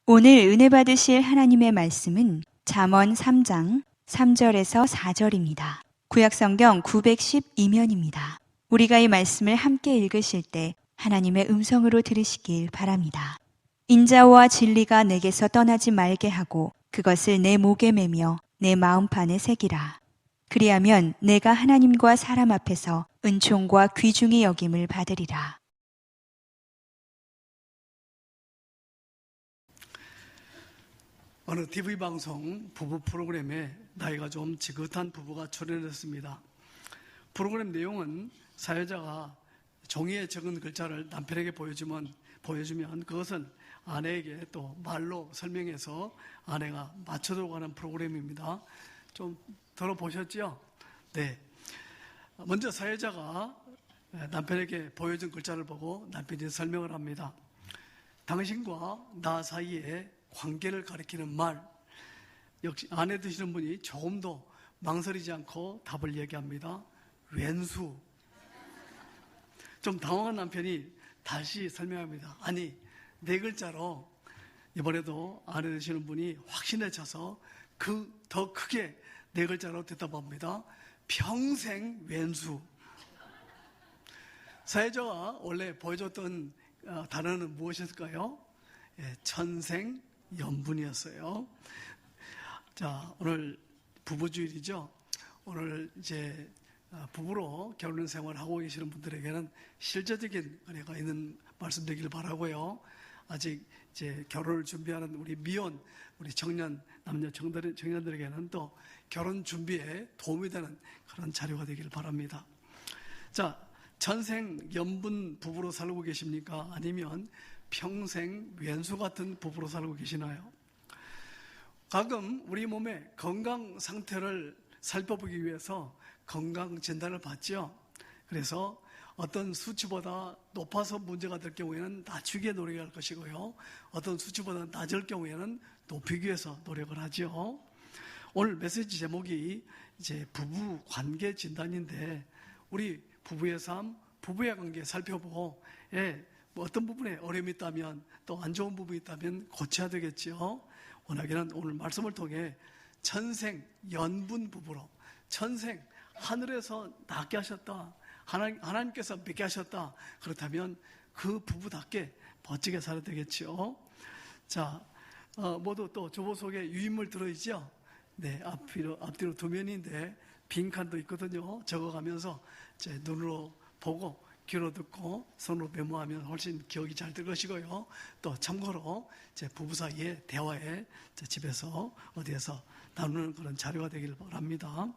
오늘 은혜 받으실 하나님의 말씀은 잠언 3장 3절에서 4절입니다. 구약성경 912면입니다. 우리가 이 말씀을 함께 읽으실 때 하나님의 음성으로 들으시길 바랍니다. 인자와 진리가 내게서 떠나지 말게 하고 그것을 내 목에 매며 내 마음판에 새기라. 그리하면 내가 하나님과 사람 앞에서 은총과 귀중히 여김을 받으리라. 어느 TV방송 부부 프로그램에 나이가 좀 지긋한 부부가 출연했습니다. 프로그램 내용은 사회자가 종이에 적은 글자를 남편에게 보여주면 그것은 아내에게 또 말로 설명해서 아내가 맞춰주고 가는 프로그램입니다. 좀 들어보셨죠? 네. 먼저 사회자가 남편에게 보여준 글자를 보고 남편이 설명을 합니다. 당신과 나 사이에 관계를 가리키는 말, 역시 아내 되시는 분이 조금도 망설이지 않고 답을 얘기합니다. 왼수. 좀 당황한 남편이 다시 설명합니다. 아니, 네 글자로 이번에도 아내 되시는 분이 확신에 차서 더 크게 네 글자로 대답합니다. 평생 왼수. 사회자가 원래 보여줬던 단어는 무엇이었을까요? 천생연분이었어요. 자, 오늘 부부주일이죠. 오늘 이제 부부로 결혼 생활을 하고 계시는 분들에게는 실제적인 은혜가 있는 말씀 되기를 바라고요. 아직 이제 결혼을 준비하는 우리 미혼, 우리 남녀 청년들에게는 또 결혼 준비에 도움이 되는 그런 자료가 되기를 바랍니다. 자, 천생연분 부부로 살고 계십니까? 아니면 평생 왼수 같은 부부로 살고 계시나요? 가끔 우리 몸의 건강 상태를 살펴보기 위해서 건강 진단을 받죠. 그래서 어떤 수치보다 높아서 문제가 될 경우에는 낮추기에 노력할 것이고요. 어떤 수치보다 낮을 경우에는 높이기 위해서 노력을 하죠. 오늘 메시지 제목이 이제 부부 관계 진단인데 우리 부부의 삶, 부부의 관계 살펴보고 어떤 부분에 어려움이 있다면 또 안 좋은 부분이 있다면 고쳐야 되겠죠. 워낙에는 오늘 말씀을 통해 천생연분 부부로 천생 하늘에서 낳게 하셨다. 하나님께서 맺게 하셨다. 그렇다면 그 부부답게 멋지게 살아야 되겠죠. 자, 모두 또 주보 속에 유인물 들어있죠. 네, 앞뒤로 두 면인데 빈칸도 있거든요. 적어가면서 제 눈으로 보고 귀로 듣고 손으로 메모하면 훨씬 기억이 잘 될 것이고요. 또 참고로 제 부부 사이의 대화에 제 집에서 어디에서 나누는 그런 자료가 되기를 바랍니다.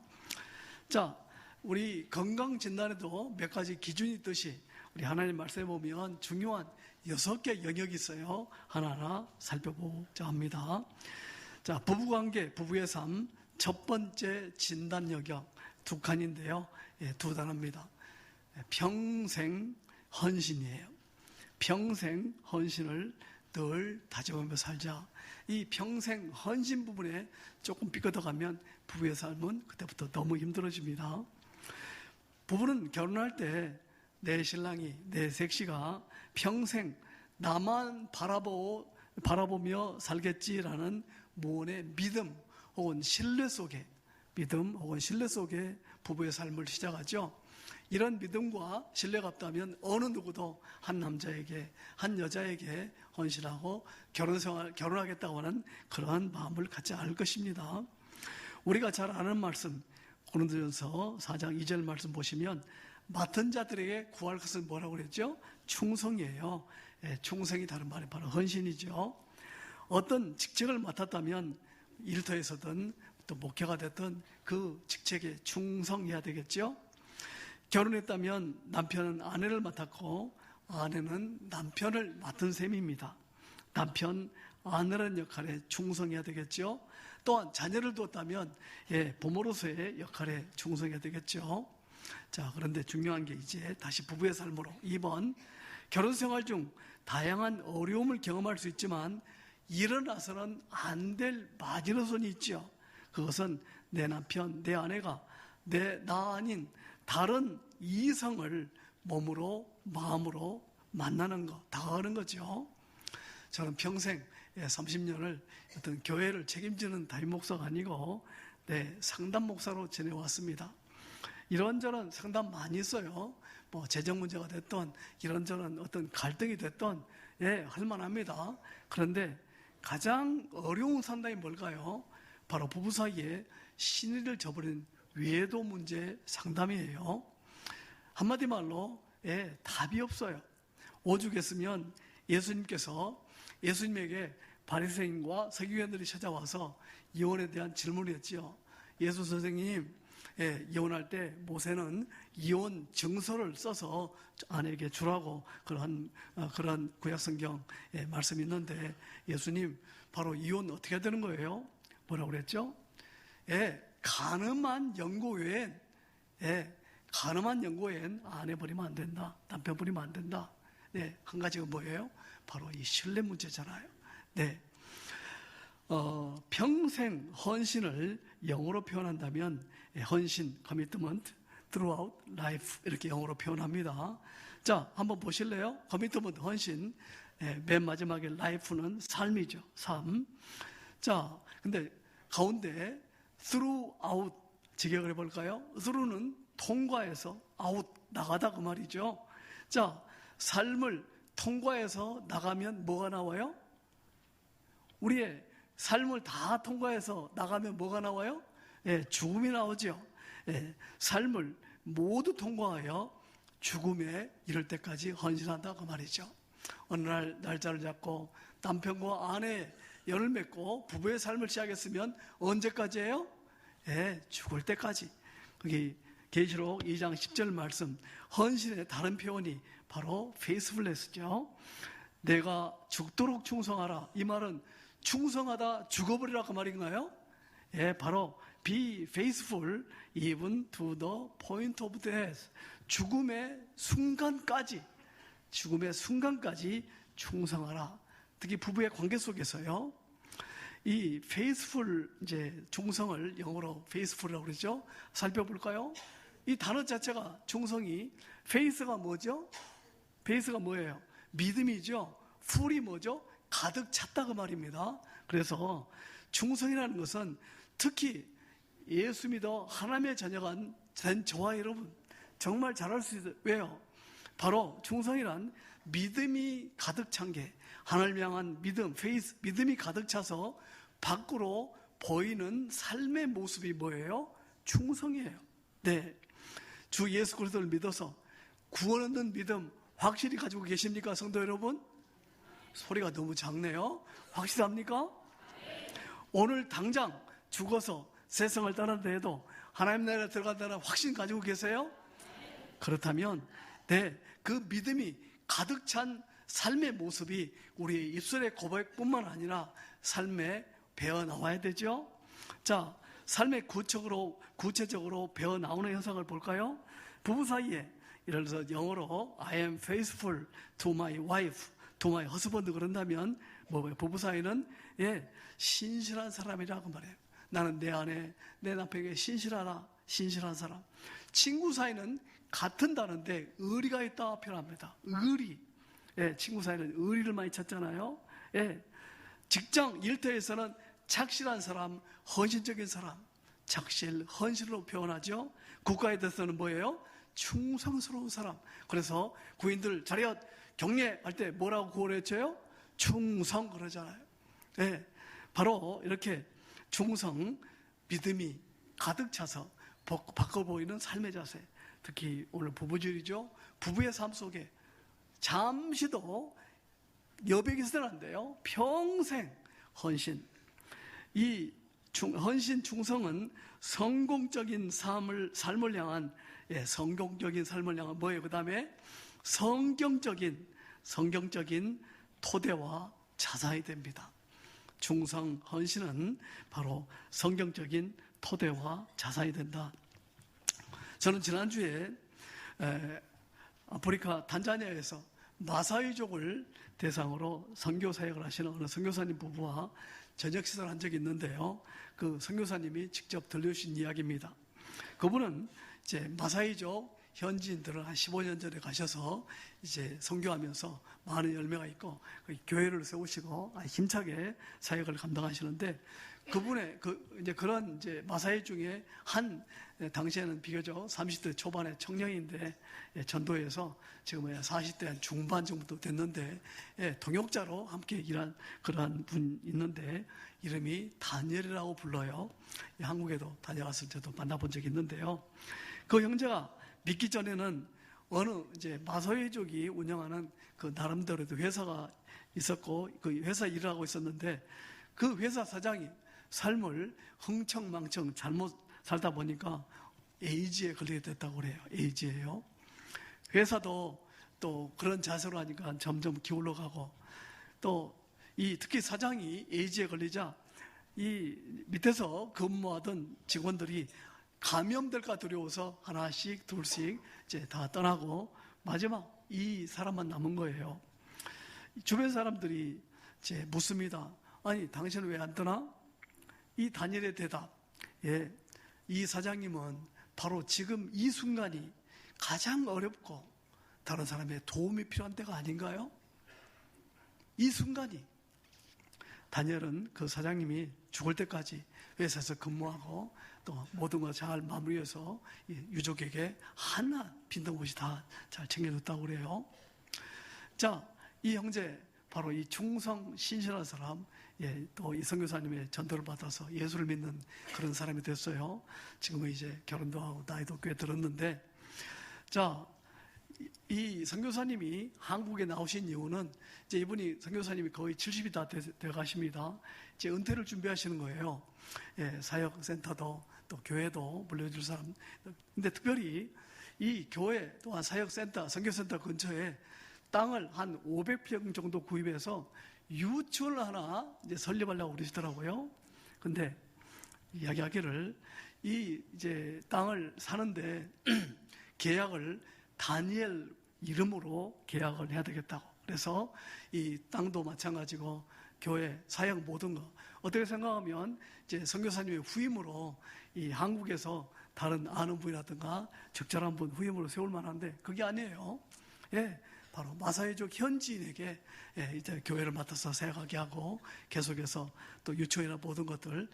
자, 우리 건강 진단에도 몇 가지 기준이 있듯이 우리 하나님 말씀에 보면 중요한 6개 영역이 있어요. 하나하나 살펴보자 합니다. 자, 부부관계, 부부의 삶 첫 번째 진단 영역 두 칸인데요. 두 단어입니다. 평생 헌신이에요. 평생 헌신을 늘 다짐하며 살자. 이 평생 헌신 부분에 조금 삐끗어가면 부부의 삶은 그때부터 너무 힘들어집니다. 부부는 결혼할 때 내 신랑이, 내 색시가 평생 나만 바라보며 살겠지라는 무언의 믿음 혹은 신뢰 속에 부부의 삶을 시작하죠. 이런 믿음과 신뢰가 없다면 어느 누구도 한 남자에게, 한 여자에게 헌신하고 결혼하겠다고 하는 그러한 마음을 갖지 않을 것입니다. 우리가 잘 아는 말씀, 고린도전서 4장 2절 말씀 보시면 맡은 자들에게 구할 것은 뭐라고 그랬죠? 충성이에요. 충성이 다른 말이 바로 헌신이죠. 어떤 직책을 맡았다면 일터에서든 또 목회가 됐든 그 직책에 충성해야 되겠죠. 결혼했다면 남편은 아내를 맡았고 아내는 남편을 맡은 셈입니다. 남편, 아내라는 역할에 충성해야 되겠죠. 또한 자녀를 두었다면 부모로서의 역할에 충성해야 되겠죠. 자, 그런데 중요한 게 이제 다시 부부의 삶으로 2번, 결혼생활 중 다양한 어려움을 경험할 수 있지만 일어나서는 안 될 마지노선이 있죠. 그것은 내 남편, 내 아내가 나 아닌 다른 이성을 몸으로, 마음으로 만나는 것, 다가가는 거죠. 저는 평생 30년을 어떤 교회를 책임지는 담임 목사가 아니고 상담 목사로 지내왔습니다. 이런저런 상담 많이 했어요. 뭐 재정 문제가 됐던 이런저런 어떤 갈등이 됐던 할만합니다. 그런데 가장 어려운 상담이 뭘까요? 바로 부부 사이에 신의를 저버린 외도 문제 상담이에요. 한마디 말로 답이 없어요. 오죽했으면 예수님께서 예수님에게 바리새인과 서기관들이 찾아와서 이혼에 대한 질문을 했지요. 예수 선생님, 이혼할 때 모세는 이혼 증서를 써서 아내에게 주라고 그런 구약성경 말씀이 있는데 예수님 바로 이혼 어떻게 해야 되는 거예요? 뭐라고 그랬죠? 가늠한 연고 외엔 아내 버리면 안 된다. 남편 버리면 안 된다. 한 가지가 뭐예요? 바로 이 신뢰 문제잖아요. 평생 헌신을 영어로 표현한다면 헌신, commitment, throughout life 이렇게 영어로 표현합니다. 자, 한번 보실래요? commitment, 헌신. 맨 마지막에 life는 삶이죠. 삶. 자, 근데 가운데 throughout 직역을 해볼까요? through는 통과해서 out 나가다 그 말이죠. 자, 삶을 통과해서 나가면 뭐가 나와요? 우리의 삶을 다 통과해서 나가면 뭐가 나와요? 죽음이 나오죠. 삶을 모두 통과하여 죽음에 이를 때까지 헌신한다 그 말이죠. 어느 날 날짜를 잡고 남편과 아내 연을 맺고 부부의 삶을 시작했으면 언제까지예요? 죽을 때까지. 거기 계시록 2장 10절 말씀, 헌신의 다른 표현이 바로 faithfulness죠. 내가 죽도록 충성하라. 이 말은 충성하다 죽어버리라 그 말인가요? 바로 be faithful even to the point of death. 죽음의 순간까지 충성하라. 특히 부부의 관계 속에서요. 이 faithful 충성을 영어로 faithful이라고 그러죠. 살펴볼까요? 이 단어 자체가 충성이 faith가 뭐죠? faith가 뭐예요? 믿음이죠. ful이 뭐죠? 가득 찼다 그 말입니다. 그래서 충성이라는 것은 특히 예수 믿어 하나님의 자녀가 된 저와 여러분 정말 잘할 수 있어요. 왜요? 바로 충성이란 믿음이 가득 찬 게 하나님을 향한 믿음, faith, 믿음이 가득 차서 밖으로 보이는 삶의 모습이 뭐예요? 충성이에요. 주 예수 그리스도를 믿어서 구원 얻는 믿음 확실히 가지고 계십니까, 성도 여러분? 소리가 너무 작네요. 확실합니까? 오늘 당장 죽어서 세상을 떠난다 해도 하나님 나라에 들어간다는 확신 가지고 계세요? 그렇다면 그 믿음이 가득 찬 삶의 모습이 우리의 입술의 고백뿐만 아니라 삶에 배어 나와야 되죠. 자, 삶의 구체적으로 배어 나오는 현상을 볼까요? 부부 사이에 예를 들어서 영어로 I am faithful to my wife, to my husband 그런다면 뭐예요? 부부 사이는 신실한 사람이라고 말해요. 나는 내 아내, 내 남편에게 신실한 사람. 친구 사이는 같은 단어인데 의리가 있다 표현합니다. 의리. 친구 사이는 의리를 많이 찾잖아요. 직장 일터에서는 착실한 사람, 헌신적인 사람, 헌신으로 표현하죠. 국가에 대해서는 뭐예요? 충성스러운 사람. 그래서 구인들 자리엇 경례할 때 뭐라고 구호를 외쳐요? 충성 그러잖아요. 바로 이렇게 충성, 믿음이 가득 차서 바꿔 보이는 삶의 자세. 특히 오늘 부부주일이죠. 부부의 삶 속에 잠시도 여백이 있어서는 안 돼요. 평생 헌신. 이 헌신 충성은 성공적인 삶을 향한 성공적인 삶을 향한 뭐예요? 그 다음에 성경적인 토대와 자산이 됩니다. 충성, 헌신은 바로 성경적인 토대와 자산이 된다. 저는 지난주에 아프리카 탄자니아에서 마사이족을 대상으로 선교 사역을 하시는 어느 선교사님 부부와 저녁 식사를 한 적이 있는데요. 그 선교사님이 직접 들려주신 이야기입니다. 그분은 이제 마사이족 현지인들은 한 15년 전에 가셔서 이제 선교하면서 많은 열매가 있고 교회를 세우시고 힘차게 사역을 감당하시는데 그분의 이제 그런 이제 마사회 중에 한 당시에는 비교적 30대 초반의 청년인데 전도에서 지금 40대 한 중반 정도 됐는데 동역자로 함께 일한 그러한 분 있는데 이름이 다니엘이라고 불러요. 한국에도 다녀갔을 때도 만나본 적이 있는데요. 그 형제가 믿기 전에는 어느 이제 마사회족이 운영하는 그 나름대로도 회사가 있었고 그 회사 일을 하고 있었는데 그 회사 사장이 삶을 흥청망청 잘못 살다 보니까 에이즈에 걸리게 됐다고 그래요. 에이즈예요. 회사도 또 그런 자세로 하니까 점점 기울어 가고 또 특히 사장이 에이즈에 걸리자 이 밑에서 근무하던 직원들이 감염될까 두려워서 하나씩 둘씩 이제 다 떠나고 마지막 이 사람만 남은 거예요. 주변 사람들이 이제 묻습니다. 아니 당신은 왜 안 떠나? 이 다니엘의 대답, 이 사장님은 바로 지금 이 순간이 가장 어렵고 다른 사람의 도움이 필요한 때가 아닌가요? 이 순간이. 다니엘은 그 사장님이 죽을 때까지 회사에서 근무하고 또 모든 거 잘 마무리해서 유족에게 하나 빈틈없이 다 잘 챙겨줬다고 그래요. 자, 이 형제 바로 이 충성 신실한 사람, 또 이 선교사님의 전도를 받아서 예수를 믿는 그런 사람이 됐어요. 지금은 이제 결혼도 하고 나이도 꽤 들었는데, 자, 이 선교사님이 한국에 나오신 이유는 이제 이분이 선교사님이 거의 70이 다 돼 가십니다. 이제 은퇴를 준비하시는 거예요. 사역센터도 또 교회도 물려줄 사람. 근데 특별히 이 교회 또한 사역센터, 선교센터 근처에 땅을 한 500평 정도 구입해서 유치원을 하나 이제 설립하려고 그러시더라고요. 근데 이야기하기를 이제 땅을 사는데 계약을 다니엘 이름으로 계약을 해야 되겠다고. 그래서 이 땅도 마찬가지고 교회 사역 모든 거 어떻게 생각하면 이제 선교사님의 후임으로 이 한국에서 다른 아는 분이라든가 적절한 분 후임으로 세울 만한데 그게 아니에요. 바로 마사회족 현지인에게 이제 교회를 맡아서 사역하게 하고 계속해서 또 유치원이나 모든 것들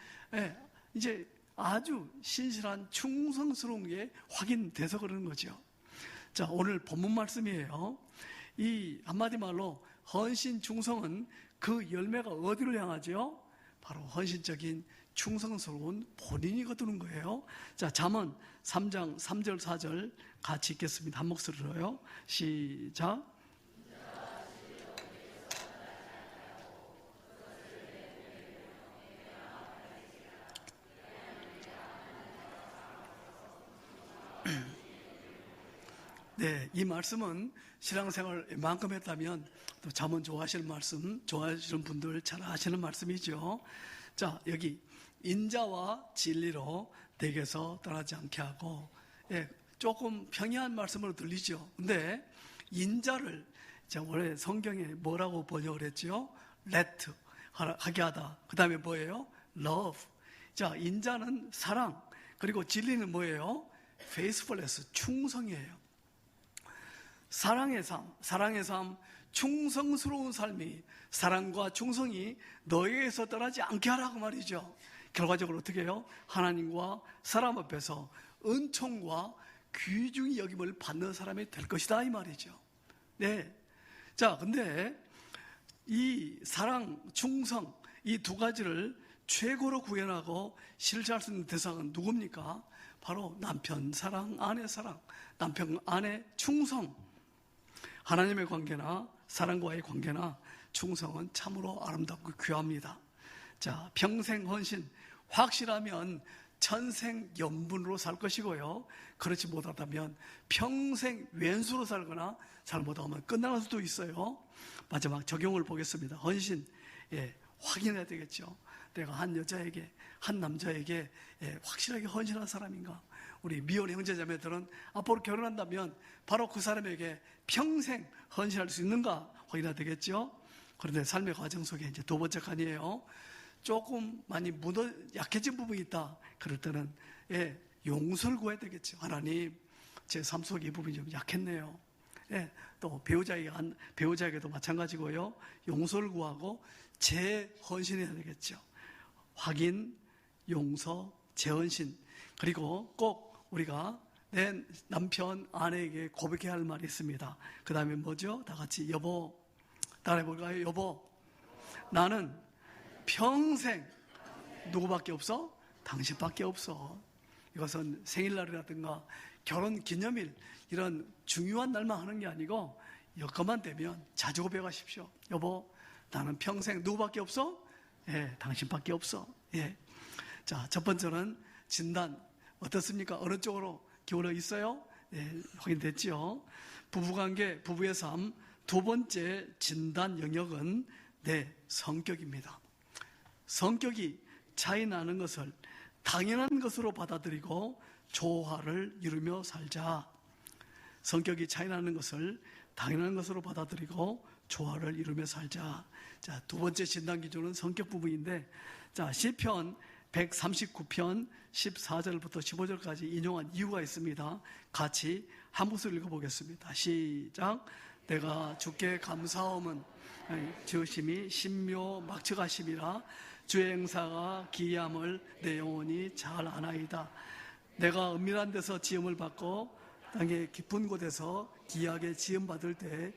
이제 아주 신실한 충성스러운 게 확인돼서 그러는 거죠. 자, 오늘 본문 말씀이에요. 이 한마디 말로 헌신 충성은 그 열매가 어디를 향하죠? 바로 헌신적인 충성스러운 본인이 거두는 거예요. 자, 잠언 3장 3절 4절 같이 읽겠습니다. 한 목소리로요. 시작. 네, 이 말씀은 신앙생활 만큼 했다면 또 잠언 좋아하시는 말씀, 좋아하시는 분들 잘 아시는 말씀이죠. 자, 여기 인자와 진리로 내게서 떠나지 않게 하고, 조금 평이한 말씀으로 들리죠. 근데 인자를 제가 원래 성경에 뭐라고 번역을 했죠? let 하게 하다. 그 다음에 뭐예요? love. 자, 인자는 사랑, 그리고 진리는 뭐예요? faithfulness, 충성이에요. 사랑의 삶, 충성스러운 삶이, 사랑과 충성이 너에게서 떠나지 않게 하라고 말이죠. 결과적으로 어떻게 해요? 하나님과 사람 앞에서 은총과 귀중히 여김을 받는 사람이 될 것이다, 이 말이죠. 네. 자, 근데 이 사랑, 충성, 이 두 가지를 최고로 구현하고 실천할 수 있는 대상은 누굽니까? 바로 남편 사랑, 아내 사랑, 남편, 아내 충성. 하나님의 관계나 사랑과의 관계나 충성은 참으로 아름답고 귀합니다. 자, 평생 헌신, 확실하면 천생연분으로 살 것이고요. 그렇지 못하다면 평생 왼수로 살거나 잘못하면 끝나는 수도 있어요. 마지막 적용을 보겠습니다. 헌신, 확인해야 되겠죠. 내가 한 여자에게, 한 남자에게 확실하게 헌신한 사람인가? 우리 미혼 형제자매들은 앞으로 결혼한다면 바로 그 사람에게 평생 헌신할 수 있는가 확인해야 되겠죠. 그런데 삶의 과정 속에 이제 두 번째 칸이에요. 조금 많이 약해진 부분이 있다. 그럴 때는 용서를 구해야 되겠죠. 하나님, 제 삶 속에 이 부분이 좀 약했네요. 예, 또 배우자에게도 마찬가지고요. 용서를 구하고 재헌신해야 되겠죠. 확인, 용서, 재헌신. 그리고 꼭 우리가 내 남편, 아내에게 고백해야 할 말이 있습니다. 그 다음에 뭐죠? 다 같이 여보, 따라해볼까요? 여보, 나는 평생 누구밖에 없어? 당신밖에 없어. 이것은 생일날이라든가 결혼 기념일 이런 중요한 날만 하는 게 아니고 여건만 되면 자주 고백하십시오. 여보, 나는 평생 누구밖에 없어? 예, 당신밖에 없어. 예. 자, 첫 번째는 진단. 어떻습니까? 어느 쪽으로 기울어 있어요? 예, 확인됐죠? 부부관계, 부부의 삶. 두 번째 진단 영역은 내 성격입니다. 성격이 차이 나는 것을 당연한 것으로 받아들이고 조화를 이루며 살자. 성격이 차이 나는 것을 당연한 것으로 받아들이고 조화를 이루며 살자. 자, 두 번째 진단 기준은 성격 부분인데, 자, 시편 139편 14절부터 15절까지 인용한 이유가 있습니다. 같이 한 목소리 읽어보겠습니다. 시작. 내가 주께 감사함은 지으심이 신묘 막측하심이라 주의 행사가 기이함을 내 영혼이 잘 아나이다. 내가 은밀한 데서 지음을 받고 땅의 깊은 곳에서 기이하게 지음 받을 때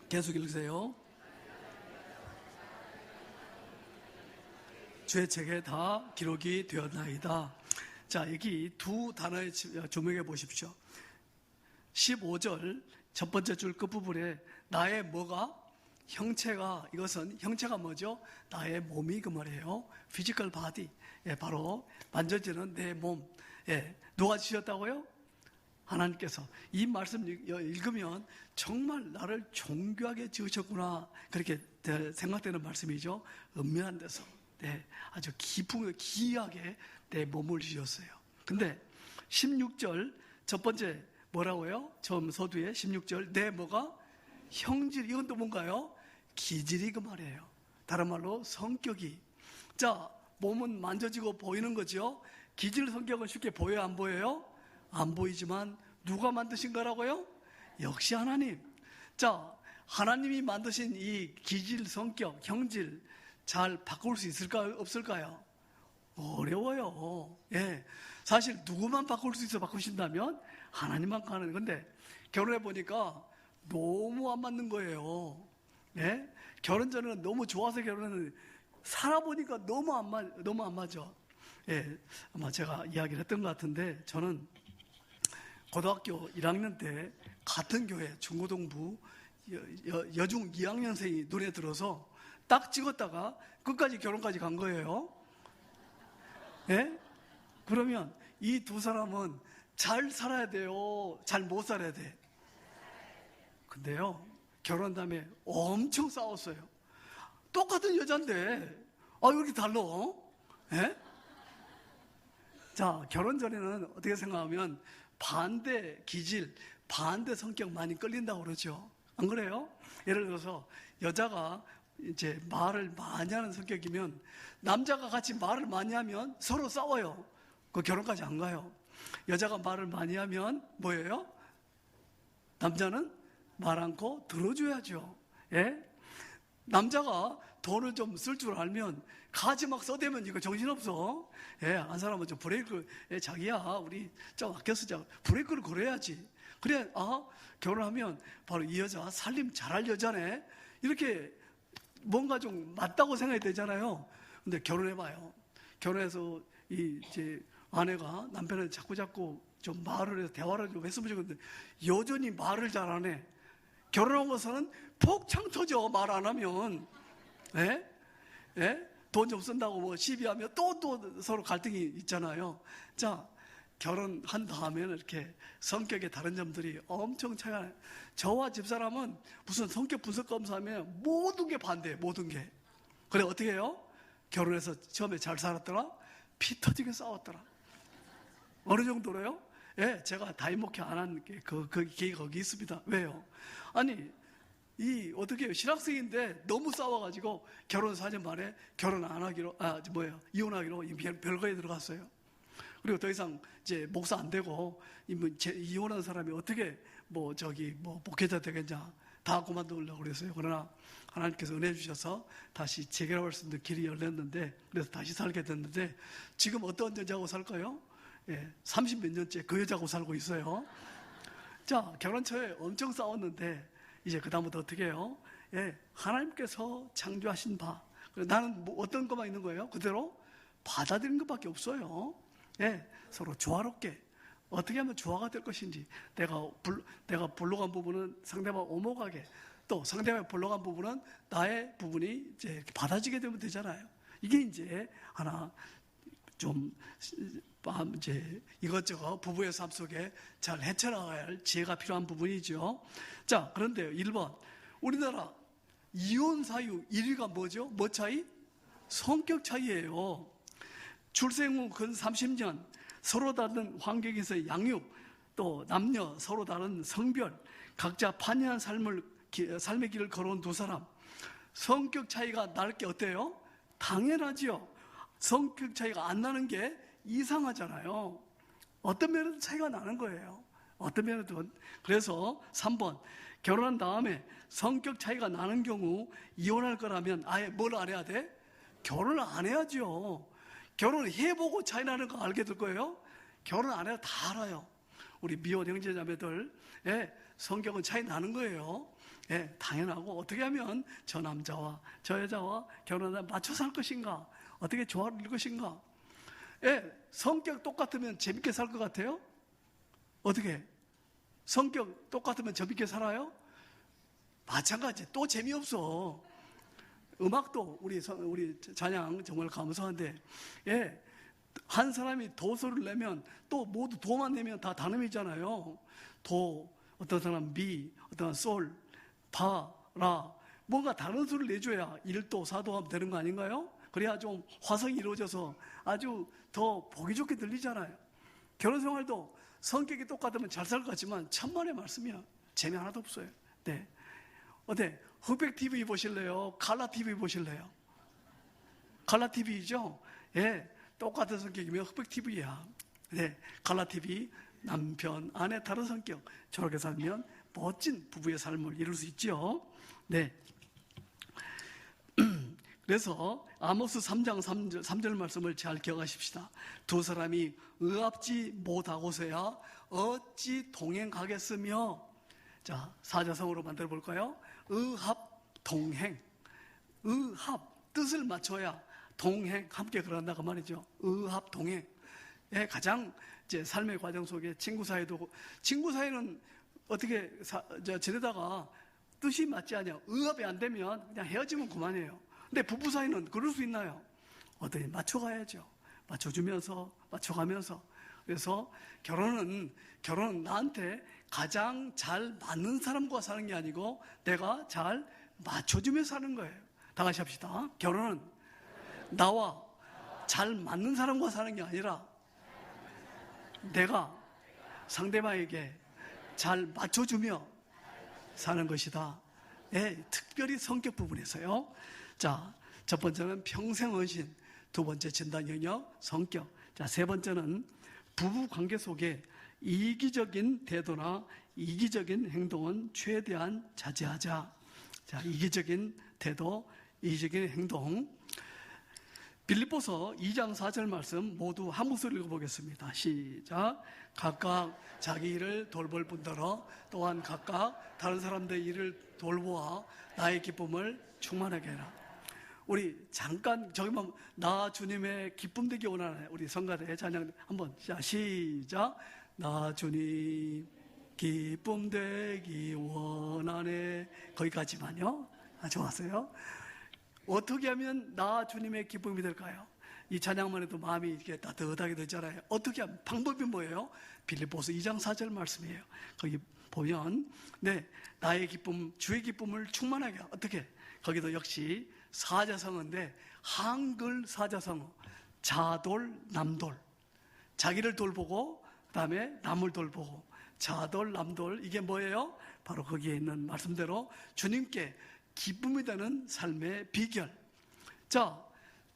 계속 읽으세요. 주의 책에 다 기록이 되었나이다. 자, 여기 두 단어에 주목해 보십시오. 15절 첫 번째 줄 끝부분에 나의 뭐가? 형체가, 이것은 형체가 뭐죠? 나의 몸이 그 말이에요. 피지컬 바디. 예, 바로 만져지는 내 몸. 예, 누가 지셨다고요? 하나님께서. 이 말씀 읽으면 정말 나를 존귀하게 지으셨구나, 그렇게 생각되는 말씀이죠. 은밀한 데서 네, 아주 깊은 기이하게 내 몸을 지었어요. 근데 16절 첫 번째 뭐라고요? 처음 서두에 16절 내 뭐가? 형질. 이건 또 뭔가요? 기질이 그 말이에요. 다른 말로 성격이. 자, 몸은 만져지고 보이는 거죠. 기질, 성격은 쉽게 보여요, 안 보여요? 안 보이지만 누가 만드신 거라고요? 역시 하나님. 자, 하나님이 만드신 이 기질, 성격, 형질 잘 바꿀 수 있을까요? 없을까요? 어려워요. 예. 사실 누구만 바꿀 수 있어 바꾸신다면 하나님만 가는 건데, 결혼해 보니까 너무 안 맞는 거예요. 예? 결혼 전에는 너무 좋아서 결혼했는데 살아보니까 너무 안 맞아. 예. 아마 제가 이야기를 했던 것 같은데, 저는 고등학교 1학년 때 같은 교회 중고등부 여중 2학년생이 눈에 들어서 딱 찍었다가 끝까지 결혼까지 간 거예요. 예? 그러면 이 두 사람은 잘 살아야 돼요? 잘 못 살아야 돼? 근데요, 결혼 다음에 엄청 싸웠어요. 똑같은 여잔데, 왜 이렇게 달라? 예? 자, 결혼 전에는 어떻게 생각하면 반대 기질, 반대 성격 많이 끌린다고 그러죠. 안 그래요? 예를 들어서 여자가 이제 말을 많이 하는 성격이면 남자가 같이 말을 많이 하면 서로 싸워요. 그 결혼까지 안 가요. 여자가 말을 많이 하면 뭐예요? 남자는 말 않고 들어줘야죠. 예? 남자가 돈을 좀 쓸 줄 알면 가지 막 써대면 이거 정신없어. 예, 한 사람은 좀 브레이크, 자기야, 우리 좀 아껴 쓰자. 브레이크를 걸어야지. 그래, 결혼하면 바로 이 여자 살림 잘할 여자네. 이렇게 뭔가 좀 맞다고 생각이 되잖아요. 근데 결혼해봐요. 결혼해서 이제 아내가 남편을 자꾸 좀 말을 해서 대화를 좀 했으면 좋겠는데 여전히 말을 잘하네. 결혼하고서는 폭창 터져, 말 안 하면. 예? 예? 돈 좀 쓴다고 뭐 시비하면 또 서로 갈등이 있잖아요. 자, 결혼한 다음에는 이렇게 성격의 다른 점들이 엄청 차이가 나요. 저와 집사람은 무슨 성격 분석 검사하면 모든 게 반대예요, 모든 게. 그래, 어떻게 해요? 결혼해서 처음에 잘 살았더라? 피 터지게 싸웠더라. 어느 정도로요? 예, 제가 다임 목회 안 한 게 그 기회가 거기 있습니다. 왜요? 아니, 어떻게 해요? 신학생인데 너무 싸워가지고 결혼 4년 만에 결혼 안 하기로, 이혼하기로 별거에 들어갔어요. 그리고 더 이상 이제 목사 안 되고, 이혼한 사람이 어떻게 목회자 되겠냐. 다 그만두려고 그랬어요. 그러나 하나님께서 은혜 주셔서 다시 재결합할 수 있는 길이 열렸는데, 그래서 다시 살게 됐는데, 지금 어떤 여자하고 살까요? 30몇 년째 그 여자하고 살고 있어요. 자, 결혼 초에 엄청 싸웠는데, 이제 그다음부터 어떻게 해요? 하나님께서 창조하신 바. 나는 어떤 것만 있는 거예요? 그대로 받아들이는 것밖에 없어요. 서로 조화롭게. 어떻게 하면 조화가 될 것인지, 내가 불러간 부분은 상대방 오목하게, 또 상대방이 불러간 부분은 나의 부분이 이제 이렇게 받아지게 되면 되잖아요. 이게 이제 하나 좀 이제 이것저것 부부의 삶 속에 잘 헤쳐나가야 할 지혜가 필요한 부분이죠. 자, 그런데요, 1번. 우리나라 이혼 사유 1위가 뭐죠? 뭐 차이? 성격 차이예요. 출생 후 근 30년 서로 다른 환경에서의 양육, 또 남녀 서로 다른 성별, 각자 판이한 삶의 길을 걸어온 두 사람. 성격 차이가 날 게 어때요? 당연하지요. 성격 차이가 안 나는 게 이상하잖아요. 어떤 면에도 차이가 나는 거예요. 어떤 면에도. 그래서 3번, 결혼한 다음에 성격 차이가 나는 경우 이혼할 거라면 아예 뭘 안 해야 돼? 결혼을 안 해야죠. 결혼을 해보고 차이 나는 거 알게 될 거예요. 결혼 안 해도 다 알아요. 우리 미혼 형제자매들, 성격은 차이 나는 거예요. 당연하고, 어떻게 하면 저 남자와 저 여자와 결혼하다 맞춰 살 것인가, 어떻게 조화를 이룰 것인가. 성격 똑같으면 재밌게 살 것 같아요? 어떻게? 성격 똑같으면 재밌게 살아요? 마찬가지. 또 재미없어. 음악도 우리 찬양 정말 감사한데, 한 사람이 도소를 내면 또 모두 도만 내면 다 단음이잖아요. 도, 어떤 사람 미, 어떤 사람 솔, 파, 라, 뭔가 다른 소리를 내줘야 1도, 4도 하면 되는 거 아닌가요? 그래야 좀 화성이 이루어져서 아주 더 보기 좋게 들리잖아요. 결혼 생활도 성격이 똑같으면 잘 살 것 같지만 천만의 말씀이야. 재미 하나도 없어요. 네. 어때? 흑백 TV 보실래요? 칼라 TV 보실래요? 칼라 TV죠? 똑같은 성격이면 흑백 TV야. 네. 칼라 TV, 남편, 아내 다른 성격. 저렇게 살면 멋진 부부의 삶을 이룰 수 있죠. 네. 그래서 아모스 3장 3절 말씀을 잘 기억하십시다. 두 사람이 의합지 못하고서야 어찌 동행하겠으며. 자, 사자성어로 만들어 볼까요? 의합, 동행. 의합, 뜻을 맞춰야 동행, 함께 걸어간다 그 말이죠. 의합, 동행. 가장 이제 삶의 과정 속에 친구 사이도, 친구 사이는 어떻게 지내다가 뜻이 맞지 않냐, 의합이 안 되면 그냥 헤어지면 그만이에요. 근데 부부 사이는 그럴 수 있나요? 어떻게 맞춰가야죠. 맞춰가면서. 그래서 결혼은 나한테 가장 잘 맞는 사람과 사는 게 아니고 내가 잘 맞춰주며 사는 거예요. 다 같이 합시다. 결혼은 나와 잘 맞는 사람과 사는 게 아니라 내가 상대방에게 잘 맞춰주며 사는 것이다. 특별히 성격 부분에서요. 자, 첫 번째는 평생 헌신, 두 번째 진단 영역, 성격. 자, 세 번째는 부부 관계 속에 이기적인 태도나 이기적인 행동은 최대한 자제하자. 자, 이기적인 태도, 이기적인 행동. 빌립보서 2장 4절 말씀 모두 한 목소리 읽어보겠습니다. 시작. 각각 자기 일을 돌볼 뿐더러 또한 각각 다른 사람들의 일을 돌보아 나의 기쁨을 충만하게 해라. 우리 잠깐 저기만 나 주님의 기쁨 되기 원하는 우리 성가대 찬양 한번 시작. 나 주님 기쁨 되기 원하네. 거기까지만요. 좋았어요. 어떻게 하면 나 주님의 기쁨이 될까요? 이 찬양만 해도 마음이 이렇게 따뜻하게 되잖아요. 어떻게 하면, 방법이 뭐예요? 빌립보서 2장 4절 말씀이에요. 거기 보면 나의 기쁨, 주의 기쁨을 충만하게. 어떻게? 거기도 역시 사자성어인데 한글 사자성어. 자돌, 남돌. 자기를 돌보고 그 다음에 남을 돌보고. 자돌, 남돌. 이게 뭐예요? 바로 거기에 있는 말씀대로 주님께 기쁨이 되는 삶의 비결. 자,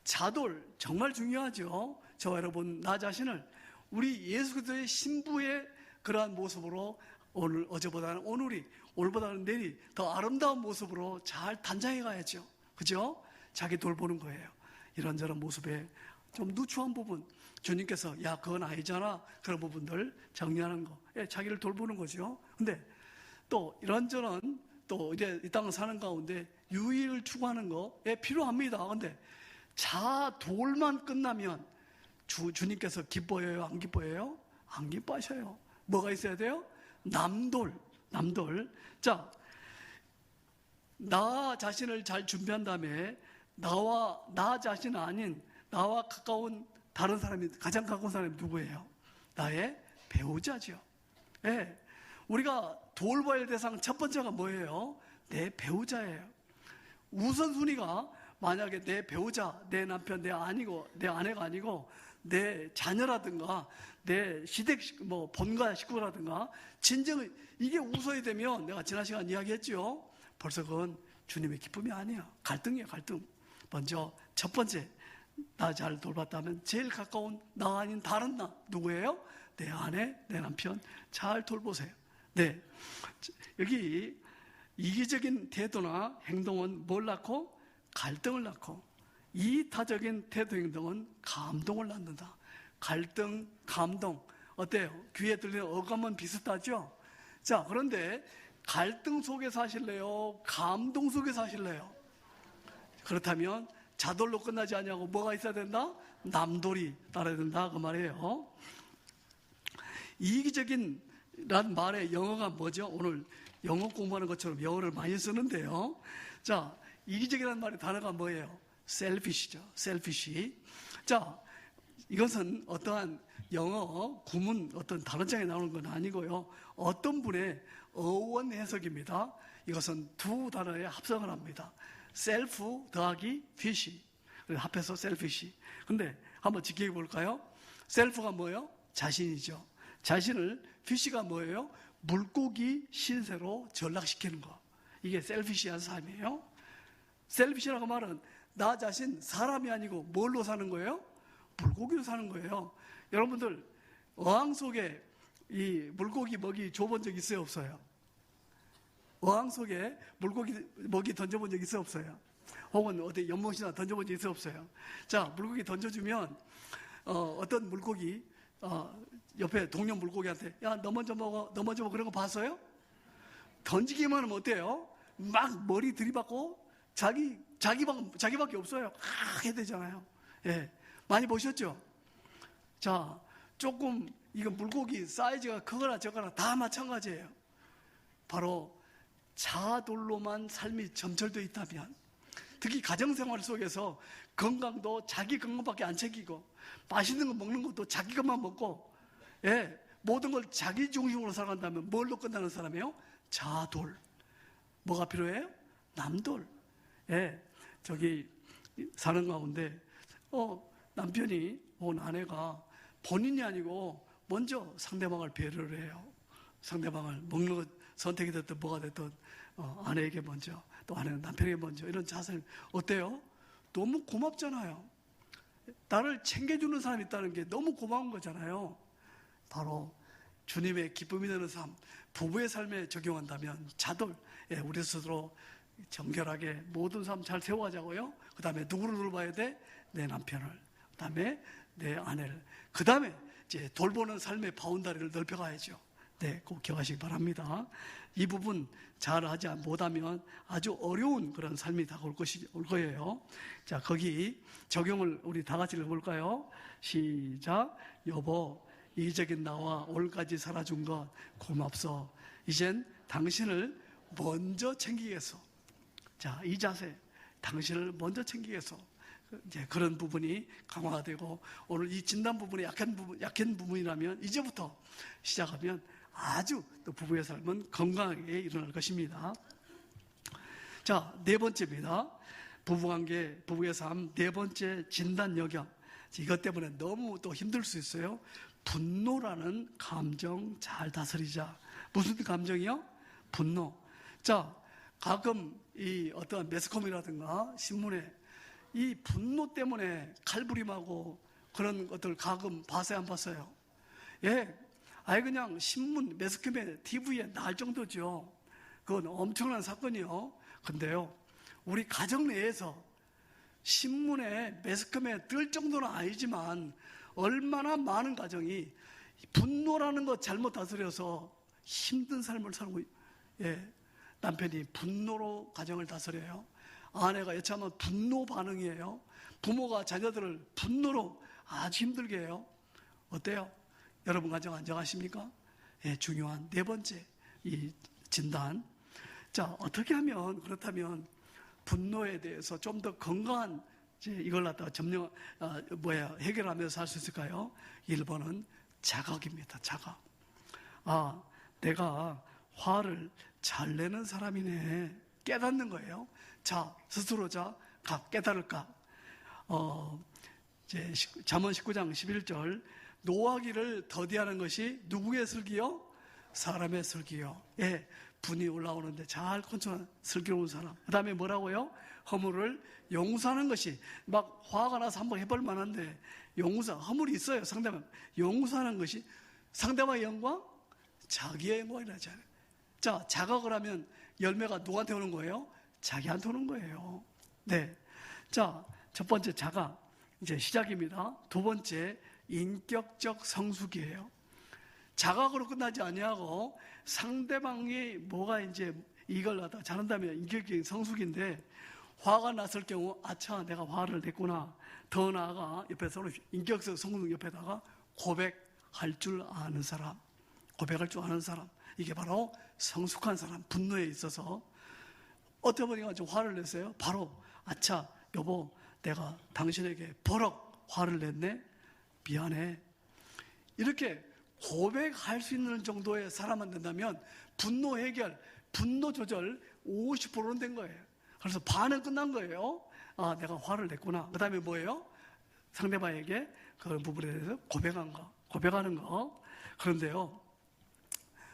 자돌 정말 중요하죠. 저와 여러분, 나 자신을 우리 예수 그리스도의 신부의 그러한 모습으로 어제보다는 오늘보다는 내일이 더 아름다운 모습으로 잘 단장해 가야죠. 그죠? 자기 돌보는 거예요. 이런저런 모습에 좀 누추한 부분, 주님께서 야 그건 아니잖아, 그런 부분들 정리하는 거, 자기를 돌보는 거죠. 근데 또 이런저런 또 이제 이 땅을 사는 가운데 유의를 추구하는 거에 필요합니다. 근데 자돌만 끝나면 주님께서 기뻐해요, 안 기뻐해요? 안 기뻐하셔요. 뭐가 있어야 돼요? 남돌. 자, 나 자신을 잘 준비한 다음에 나 자신은 아닌 나와 가까운 다른 사람이, 가장 가까운 사람이 누구예요? 나의 배우자죠. 예. 우리가 돌봐야 할 대상 첫 번째가 뭐예요? 내 배우자예요. 우선순위가 만약에 내 배우자, 내 남편, 내 아내가 아니고 내 자녀라든가 내 시댁 본가 식구라든가 진정 이게 우선이 되면, 내가 지난 시간 이야기했죠. 벌써 그건 주님의 기쁨이 아니야. 갈등이에요, 갈등. 먼저 첫 번째, 나 잘 돌봤다면 제일 가까운 나 아닌 다른 나 누구예요? 내 아내, 내 남편 잘 돌보세요. 네, 여기 이기적인 태도나 행동은 뭘 낳고? 갈등을 낳고, 이타적인 태도 행동은 감동을 낳는다. 갈등, 감동 어때요? 귀에 들리는 어감은 비슷하죠? 자, 그런데 갈등 속에서 하실래요? 감동 속에서 하실래요? 그렇다면 자돌로 끝나지 않냐고 뭐가 있어야 된다? 남돌이 따라야 된다, 그 말이에요. 이기적인 란 말의 영어가 뭐죠? 오늘 영어 공부하는 것처럼 영어를 많이 쓰는데요. 자, 이기적이라는 말의 단어가 뭐예요? selfish죠. selfish. 자, 이것은 어떠한 영어 구문 어떤 단어장에 나오는 건 아니고요. 어떤 분의 어원 해석입니다. 이것은 두 단어의 합성을 합니다. self 더하기 fish. 그래서 합해서 selfish. 근데 한번 직역해 볼까요? self가 뭐예요? 자신이죠. 자신을, fish가 뭐예요? 물고기 신세로 전락시키는 거. 이게 selfish한 삶이에요. selfish라고 말은 나 자신 사람이 아니고 뭘로 사는 거예요? 물고기로 사는 거예요. 여러분들 어항 속에 이 물고기 먹이 줘본 적 있어요, 없어요? 어항 속에 물고기 먹이 던져본 적 있어요, 없어요? 혹은 어디 연못이나 던져본 적 있어요, 없어요? 자, 물고기 던져주면 어떤 물고기 옆에 동료 물고기한테 야, 너 먼저 먹어, 너 먼저 먹어, 그런 거 봤어요? 던지기만 하면 어때요? 막 머리 들이받고 자기밖에 없어요. 해야 되잖아요. 예, 많이 보셨죠? 자, 조금 이거 물고기 사이즈가 크거나 적거나 다 마찬가지예요. 바로 자돌로만 삶이 점철되어 있다면, 특히 가정생활 속에서 건강도 자기 건강밖에 안 챙기고 맛있는 거 먹는 것도 자기 것만 먹고, 예, 모든 걸 자기 중심으로 살아간다면 뭘로 끝나는 사람이에요? 자돌. 뭐가 필요해요? 남돌. 예, 저기 사는 가운데 남편이 혹은 아내가 본인이 아니고 먼저 상대방을 배려를 해요. 상대방을 먹는 것 선택이 됐든 뭐가 됐든 아내에게 먼저, 또 아내는 남편에게 먼저, 이런 자세 어때요? 너무 고맙잖아요. 나를 챙겨주는 사람이 있다는 게 너무 고마운 거잖아요. 바로 주님의 기쁨이 되는 삶, 부부의 삶에 적용한다면 자돌, 예, 우리 스스로 정결하게 모든 삶 잘 세워가자고요. 그 다음에 누구를 돌봐야 돼? 내 남편을. 그 다음에 내 아내를. 그 다음에 이제 돌보는 삶의 바운다리를 넓혀가야죠. 네, 꼭 기억하시기 바랍니다. 이 부분 잘하지 못하면 아주 어려운 그런 삶이 다가올 거예요. 자, 거기 적용을 우리 다 같이 해볼까요? 시작. 여보, 이기적인 나와 오늘까지 살아준 것 고맙소. 이젠 당신을 먼저 챙기겠소. 자, 이 자세, 당신을 먼저 챙기겠소. 이제 그런 부분이 강화가 되고, 오늘 이 진단 부분이 약한 부분이라면 이제부터 시작하면 아주 또 부부의 삶은 건강하게 일어날 것입니다. 자, 네 번째입니다. 부부관계, 부부의 삶 네 번째 진단 영역. 이것 때문에 너무 또 힘들 수 있어요. 분노라는 감정 잘 다스리자. 무슨 감정이요? 분노. 자, 가끔 이 어떤 매스컴이라든가 신문에 이 분노 때문에 칼부림하고 그런 것들 가끔 봤어요, 안 봤어요? 예, 아예 그냥 신문, 매스컴에, TV에 날 정도죠. 그건 엄청난 사건이요. 근데요, 우리 가정 내에서 신문에, 매스컴에 뜰 정도는 아니지만 얼마나 많은 가정이 분노라는 것 잘못 다스려서 힘든 삶을 살고, 예, 남편이 분노로 가정을 다스려요. 아내가 여차하면 분노 반응이에요. 부모가 자녀들을 분노로 아주 힘들게 해요. 어때요? 여러분 가정 안정하십니까? 예, 중요한 네 번째 이 진단. 자, 어떻게 하면 그렇다면 분노에 대해서 좀 더 건강한 이걸 갖다가 해결하면서 살 수 있을까요? 1번은 자각입니다. 자각. 아, 내가 화를 잘 내는 사람이네. 깨닫는 거예요. 자, 스스로 깨달을까? 잠언 19장 11절. 노하기를 더디하는 것이 누구의 슬기요? 사람의 슬기요. 예, 분이 올라오는데 잘 컨트롤하는 슬기로운 사람. 그 다음에 뭐라고요? 허물을 용서하는 것이, 막 화가 나서 한번 해볼 만한데 허물이 있어요. 상대방 용서하는 것이 상대방의 영광, 자기의 영광이라잖아요. 자, 자각을 하면 열매가 누구한테 오는 거예요? 자기한테 오는 거예요. 네. 자, 첫 번째 자각 이제 시작입니다. 두 번째 인격적 성숙이에요. 자각으로 끝나지 아니하고 상대방이 뭐가 이제 이걸 갖다 잘한다면 인격적인 성숙인데, 화가 났을 경우 아차 내가 화를 냈구나. 더 나아가 옆에서 인격적 성숙 옆에다가 고백할 줄 아는 사람, 고백할 줄 아는 사람, 이게 바로 성숙한 사람. 분노에 있어서 어떻게 보니까 좀 화를 냈어요. 바로 아차 여보, 내가 당신에게 버럭 화를 냈네. 미안해. 이렇게 고백할 수 있는 정도의 사람만 된다면 분노 해결, 분노 조절 50%는 된 거예요. 그래서 반은 끝난 거예요. 아, 내가 화를 냈구나. 그 다음에 뭐예요? 상대방에게 그 부분에 대해서 고백하는 거. 그런데요,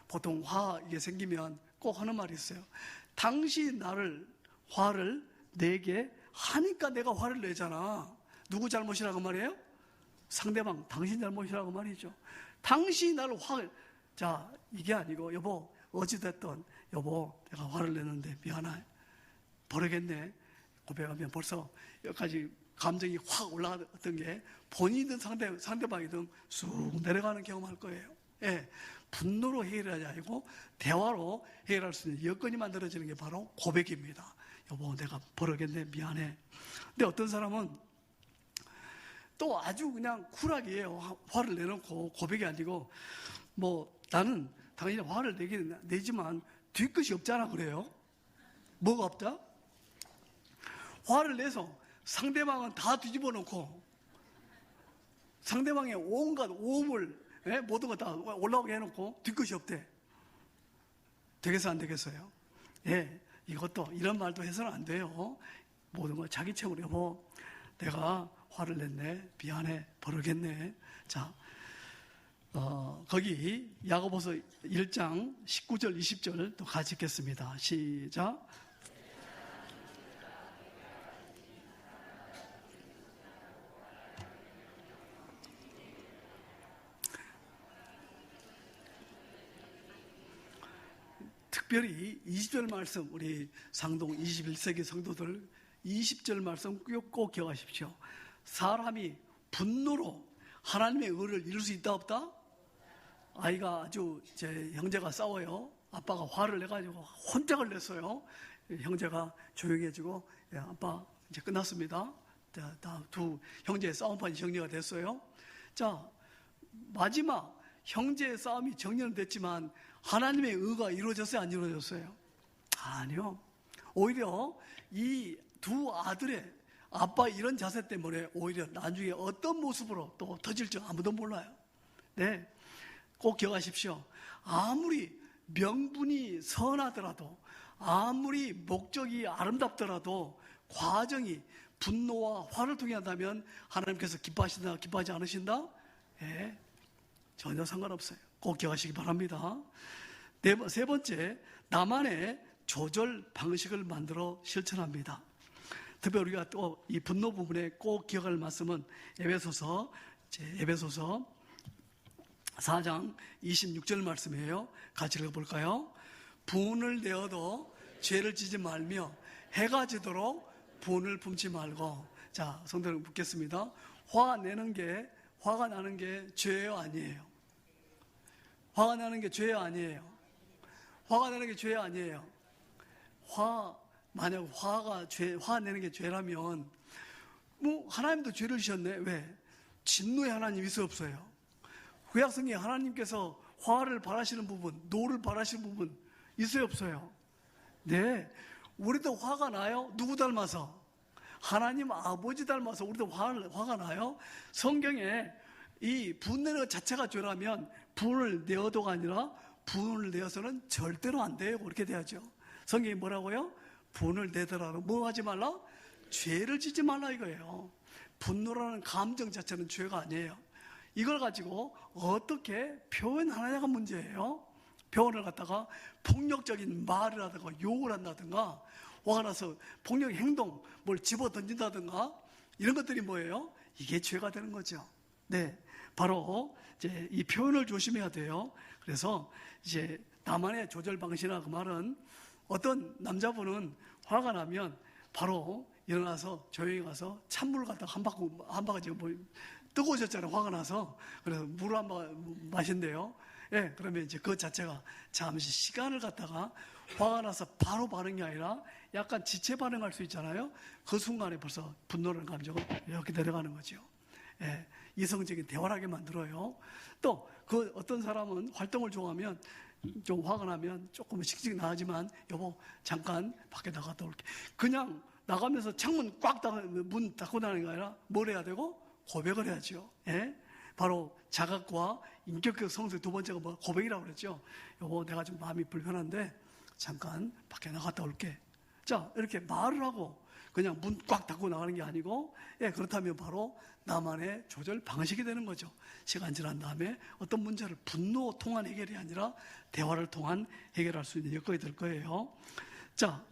보통 이게 생기면 꼭 하는 말이 있어요. 당신 화를 내게 하니까 내가 화를 내잖아. 누구 잘못이라고 말이에요? 상대방, 당신 잘못이라고 말이죠. 당신이 나를 자, 이게 아니고, 여보, 어찌됐든, 여보, 내가 화를 내는데 미안해. 버리겠네. 고백하면 벌써 여기까지 감정이 확 올라갔던 게 본인이든 상대방이든 쑥 내려가는 경험할 거예요. 예. 분노로 해결하지 아니고 대화로 해결할 수 있는 여건이 만들어지는 게 바로 고백입니다. 여보, 내가 버리겠네. 미안해. 근데 어떤 사람은 또 아주 그냥 쿨하게 해요. 화를 내놓고 고백이 아니고, 나는 당연히 화를 내지만 뒤끝이 없잖아 그래요. 뭐가 없다? 화를 내서 상대방은 다 뒤집어 놓고 상대방의 온갖 오음을, 모든 거 다 올라오게 해놓고 뒤끝이 없대. 되겠어 안 되겠어요? 예, 이것도 이런 말도 해서는 안 돼요. 모든 걸 자기 책으로, 여보, 내가 화를 냈네. 미안해. 버리겠네. 자, 거기 야고보서 1장 19절 20절 또 같이 읽겠습니다. 시작. 특별히 20절 말씀, 우리 상동 21세기 성도들 20절 말씀 꼭 기억하십시오. 사람이 분노로 하나님의 의를 이룰 수 있다 없다? 아이가 제 형제가 싸워요. 아빠가 화를 내가지고 혼짝을 냈어요. 형제가 조용히 해주고, 아빠 이제 끝났습니다. 두 형제의 싸움판이 정리가 됐어요. 자, 마지막 형제의 싸움이 정리는 됐지만 하나님의 의가 이루어졌어요? 안 이루어졌어요? 아니요. 오히려 이 두 아들의 아빠 이런 자세 때문에 오히려 나중에 어떤 모습으로 또 터질 줄 아무도 몰라요. 네, 꼭 기억하십시오. 아무리 명분이 선하더라도, 아무리 목적이 아름답더라도 과정이 분노와 화를 통해 한다면 하나님께서 기뻐하신다, 기뻐하지 않으신다? 예, 전혀 상관없어요. 꼭 기억하시기 바랍니다. 세 번째, 나만의 조절 방식을 만들어 실천합니다. 특히 우리가 또 이 분노 부분에 꼭 기억할 말씀은 에베소서 4장 26절 말씀이에요. 같이 읽어볼까요? 분을 내어도 죄를 지지 말며 해가 지도록 분을 품지 말고. 자, 성도 여러분 묻겠습니다. 화가 나는 게 죄예요, 아니에요? 화가 나는 게 죄예요, 아니에요? 화가 나는 게 죄 아니에요? 만약 화 내는 게 죄라면, 하나님도 죄를 지셨네. 왜? 진노의 하나님 있어 없어요? 구약성경에 하나님께서 화를 바라시는 부분, 노를 바라시는 부분 있어요 없어요? 네. 우리도 화가 나요? 누구 닮아서? 하나님 아버지 닮아서 우리도 화가 나요? 성경에 이 분내는 것 자체가 죄라면 분을 내어도가 아니라 분을 내어서는 절대로 안 돼요. 그렇게 돼야죠. 성경이 뭐라고요? 분을 내더라도 뭐 하지 말라? 죄를 짓지 말라 이거예요. 분노라는 감정 자체는 죄가 아니에요. 이걸 가지고 어떻게 표현하느냐가 문제예요. 표현을 갖다가 폭력적인 말을 하다가 욕을 한다든가, 화가 나서 폭력 행동, 뭘 집어 던진다든가, 이런 것들이 뭐예요? 이게 죄가 되는 거죠. 네. 바로 이제 이 표현을 조심해야 돼요. 그래서 이제 나만의 조절 방식이나 그 말은, 어떤 남자분은 화가 나면 바로 일어나서 조용히 가서 찬물을 갖다가 한 바가지 뜨거우셨잖아요. 화가 나서. 그래서 물 한 바가지 마신대요. 예, 그러면 이제 그 자체가 잠시 시간을 갖다가 화가 나서 바로 반응이 아니라 약간 지체 반응할 수 있잖아요. 그 순간에 벌써 분노라는 감정은 이렇게 내려가는 거죠. 예, 이성적인 대화하게 만들어요. 또 그 어떤 사람은 활동을 좋아하면 좀 화가 나면 조금 씩씩 나가지만 여보 잠깐 밖에 나갔다 올게. 그냥 나가면서 창문 문 닫고 나가는 게 아니라 뭘 해야 되고? 고백을 해야죠. 예? 바로 자각과 인격적 성숙 두 번째가 고백이라고 그랬죠. 여보 내가 좀 마음이 불편한데 잠깐 밖에 나갔다 올게. 자, 이렇게 말을 하고 그냥 문 꽉 닫고 나가는 게 아니고, 예, 그렇다면 바로 나만의 조절 방식이 되는 거죠. 시간 지난 다음에 어떤 문제를 분노 통한 해결이 아니라 대화를 통한 해결할 수 있는 여건이 될 거예요. 자,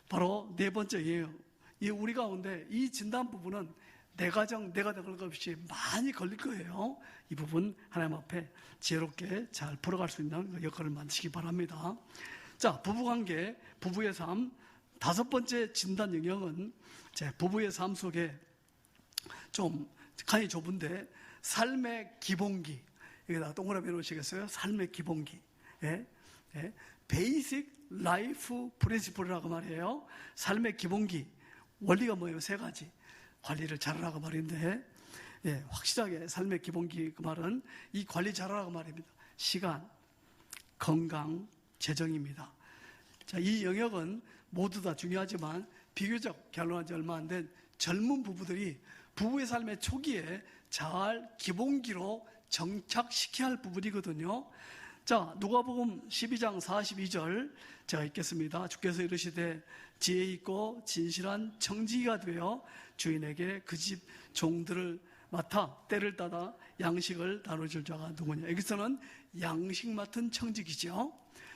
바로 네 번째예요. 이 우리 가운데 이 진단 부분은 내 가정, 내가 그럴 것 없이 많이 걸릴 거예요. 이 부분 하나님 앞에 지혜롭게 잘 풀어갈 수 있는 여건을 만드시기 바랍니다. 자, 부부관계, 부부의 삶, 다섯 번째 진단 영역은 부부의 삶 속에 좀 칸이 좁은데 삶의 기본기, 여기다가 동그라미 놓으시겠어요? 삶의 기본기. 예? 예? 베이직 라이프 프린시플이라고 말이에요. 삶의 기본기. 원리가 뭐예요? 세 가지. 관리를 잘하라고 말인데, 예, 확실하게 삶의 기본기 그 말은 이 관리 잘하라고 말입니다. 시간, 건강, 재정입니다. 자, 이 영역은 모두 다 중요하지만 비교적 결혼한 지 얼마 안 된 젊은 부부들이 부부의 삶의 초기에 잘 기본기로 정착시켜야 할 부분이거든요. 자, 누가복음 12장 42절 제가 읽겠습니다. 주께서 이르시되 지혜 있고 진실한 청지기가 되어 주인에게 그 집 종들을 맡아 때를 따라 양식을 나눠줄 자가 누구냐. 여기서는 양식 맡은 청지기죠.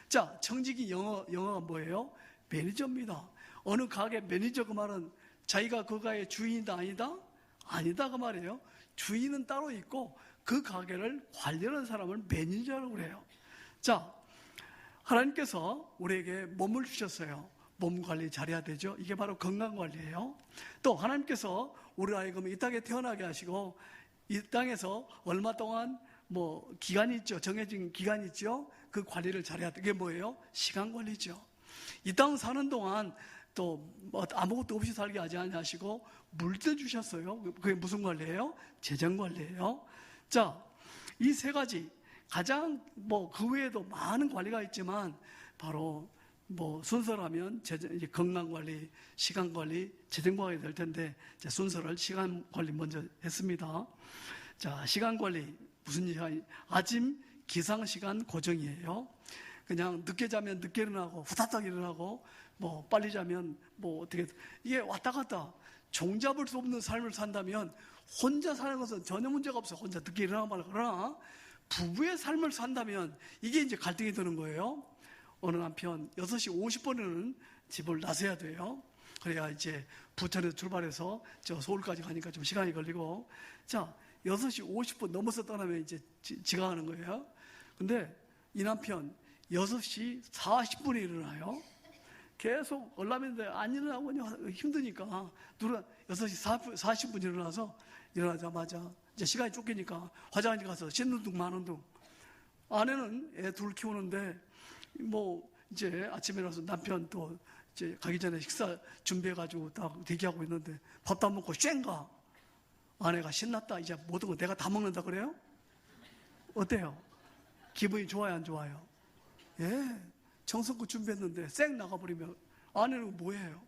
자, 청지기 영어가 뭐예요? 매니저입니다. 어느 가게 매니저 그 말은 자기가 그 가게의 주인이다 아니다? 아니다 그 말이에요. 주인은 따로 있고 그 가게를 관리하는 사람을 매니저라고 그래요. 자, 하나님께서 우리에게 몸을 주셨어요. 몸 관리 잘해야 되죠. 이게 바로 건강 관리예요. 또 하나님께서 우리 하여금 이 땅에 태어나게 하시고 이 땅에서 얼마 동안 기간이 있죠. 정해진 기간이 있죠. 그 관리를 잘해야 돼. 그게 뭐예요? 시간 관리죠. 이 땅 사는 동안 또 아무것도 없이 살게 하지 않으시고 물질 주셨어요. 그게 무슨 관리예요? 재정 관리예요. 자, 이 세 가지 가장 그 외에도 많은 관리가 있지만 바로 순서라면 건강 관리, 시간 관리, 재정 관리 될 텐데 순서를 시간 관리 먼저 했습니다. 자, 시간 관리 무슨 시간? 아침 기상 시간 고정이에요. 그냥 늦게 자면 늦게 일어나고 후다닥 일어나고 빨리 자면 어떻게 이게 왔다 갔다 종잡을 수 없는 삶을 산다면 혼자 사는 것은 전혀 문제가 없어. 혼자 늦게 일어나면 그러나 부부의 삶을 산다면 이게 이제 갈등이 되는 거예요. 어느 남편 6시 50분에는 집을 나서야 돼요. 그래야 이제 부천에서 출발해서 저 서울까지 가니까 좀 시간이 걸리고, 자, 6시 50분 넘어서 떠나면 이제 지각하는 거예요. 근데 이 남편 6시 40분에 일어나요. 계속 얼라맨데 안 일어나고 힘드니까 누가 6시 40분 일어나서 일어나자마자 이제 시간이 쫓기니까 화장실 가서 씻는 둥 마는 둥. 아내는 애 둘 키우는데 뭐 이제 아침에 일어나서 남편 또 이제 가기 전에 식사 준비해가지고 딱 대기하고 있는데 밥도 안 먹고 쉔가. 아내가 신났다. 이제 모든 거 내가 다 먹는다 그래요? 어때요? 기분이 좋아요, 안 좋아요? 예. 정성껏 준비했는데 쌩 나가버리면 아내는 뭐예요?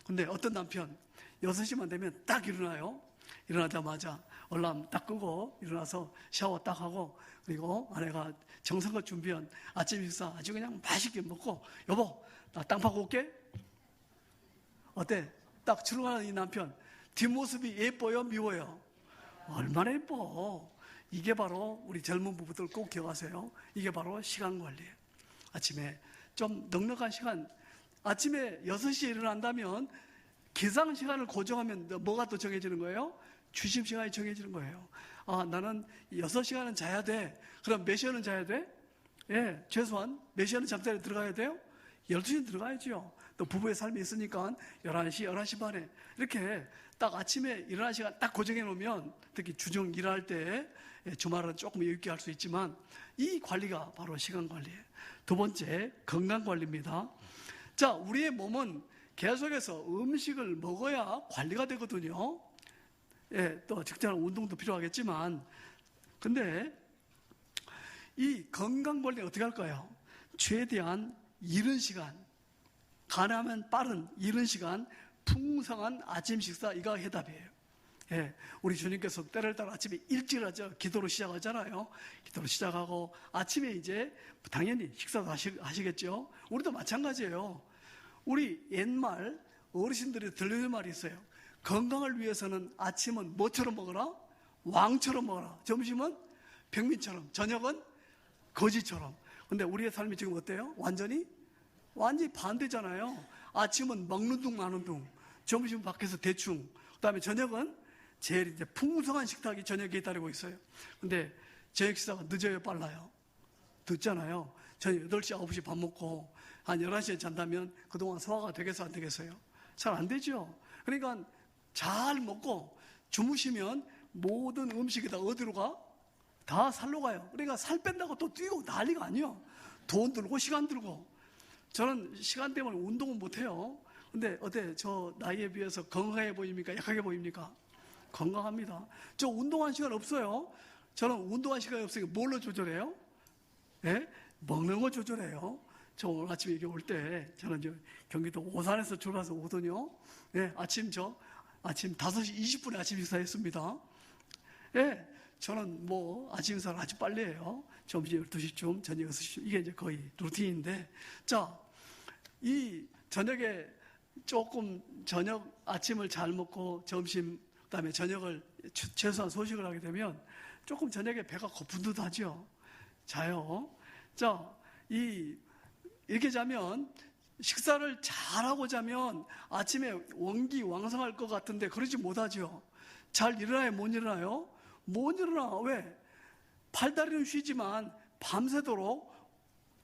근데 어떤 남편 6시만 되면 딱 일어나요. 일어나자마자 얼람 딱 끄고 일어나서 샤워 딱 하고, 그리고 아내가 정성껏 준비한 아침 식사 아주 그냥 맛있게 먹고, 여보 나 땅 파고 올게. 어때? 딱 출근하는 이 남편 뒷모습이 예뻐요, 미워요? 얼마나 예뻐. 이게 바로 우리 젊은 부부들 꼭 기억하세요. 이게 바로 시간 관리예요. 아침에 좀 넉넉한 시간, 아침에 6시에 일어난다면 기상 시간을 고정하면 뭐가 또 정해지는 거예요? 취침 시간이 정해지는 거예요. 아, 나는 6시간은 자야 돼. 그럼 몇 시에는 자야 돼? 예, 최소한 몇 시에는 잠자리에 들어가야 돼요? 12시에 들어가야죠. 또 부부의 삶이 있으니까 11시, 11시 반에 이렇게 딱 아침에 일어나는 시간 딱 고정해 놓으면, 특히 주중 일할 때 주말은 조금 여유 있게 할 수 있지만 이 관리가 바로 시간 관리예요. 두 번째, 건강 관리입니다. 자, 우리의 몸은 계속해서 음식을 먹어야 관리가 되거든요. 예, 또 적절한 운동도 필요하겠지만, 근데 이 건강 관리 어떻게 할까요? 최대한 이른 시간, 가능하면 빠른 이른 시간, 풍성한 아침 식사, 이거 해답이에요. 예, 우리 주님께서 때를 따라 아침에 일찍 하죠. 기도로 시작하잖아요. 기도로 시작하고 아침에 이제 당연히 식사도 하시겠죠. 우리도 마찬가지예요. 우리 옛말 어르신들이 들려는 말이 있어요. 건강을 위해서는 아침은 뭐처럼 먹어라? 왕처럼 먹어라. 점심은 백민처럼, 저녁은 거지처럼. 근데 우리의 삶이 지금 어때요? 완전히 반대잖아요. 아침은 먹는 둥 마는 둥, 점심은 밖에서 대충, 그 다음에 저녁은 제일 이제 풍성한 식탁이 저녁에 기다리고 있어요. 근데 저녁 식사가 늦어요, 빨라요? 늦잖아요. 저녁 8시, 9시 밥 먹고 한 11시에 잔다면 그동안 소화가 되겠어, 안 되겠어요? 잘 안 되죠. 그러니까 잘 먹고 주무시면 모든 음식이 다 어디로 가? 다 살로 가요. 그러니까 살 뺀다고 또 뛰고 난리가 아니에요. 돈 들고 시간 들고. 저는 시간 때문에 운동은 못해요. 근데 어때? 저 나이에 비해서 건강해 보입니까? 약하게 보입니까? 건강합니다. 저 운동한 시간 없어요. 저는 운동한 시간이 없으니까 뭘로 조절해요? 예? 먹는 거 조절해요. 저 오늘 아침에 여기 올 때 저는 이제 경기도 오산에서 출발해서 오거든요. 예, 아침 5시 20분에 아침 식사했습니다. 예, 저는 뭐 아침 식사를 아주 빨리 해요. 점심 12시쯤, 저녁 6시쯤. 이게 이제 거의 루틴인데, 자, 이 저녁에 조금 아침을 잘 먹고 점심, 그다음에 저녁을 최소한 소식을 하게 되면 조금 저녁에 배가 고픈 듯 하죠. 자요. 자, 이렇게 자면, 식사를 잘하고 자면 아침에 원기 왕성할 것 같은데 그러지 못하죠. 잘 일어나요? 못 일어나요? 못 일어나. 왜? 팔다리는 쉬지만 밤새도록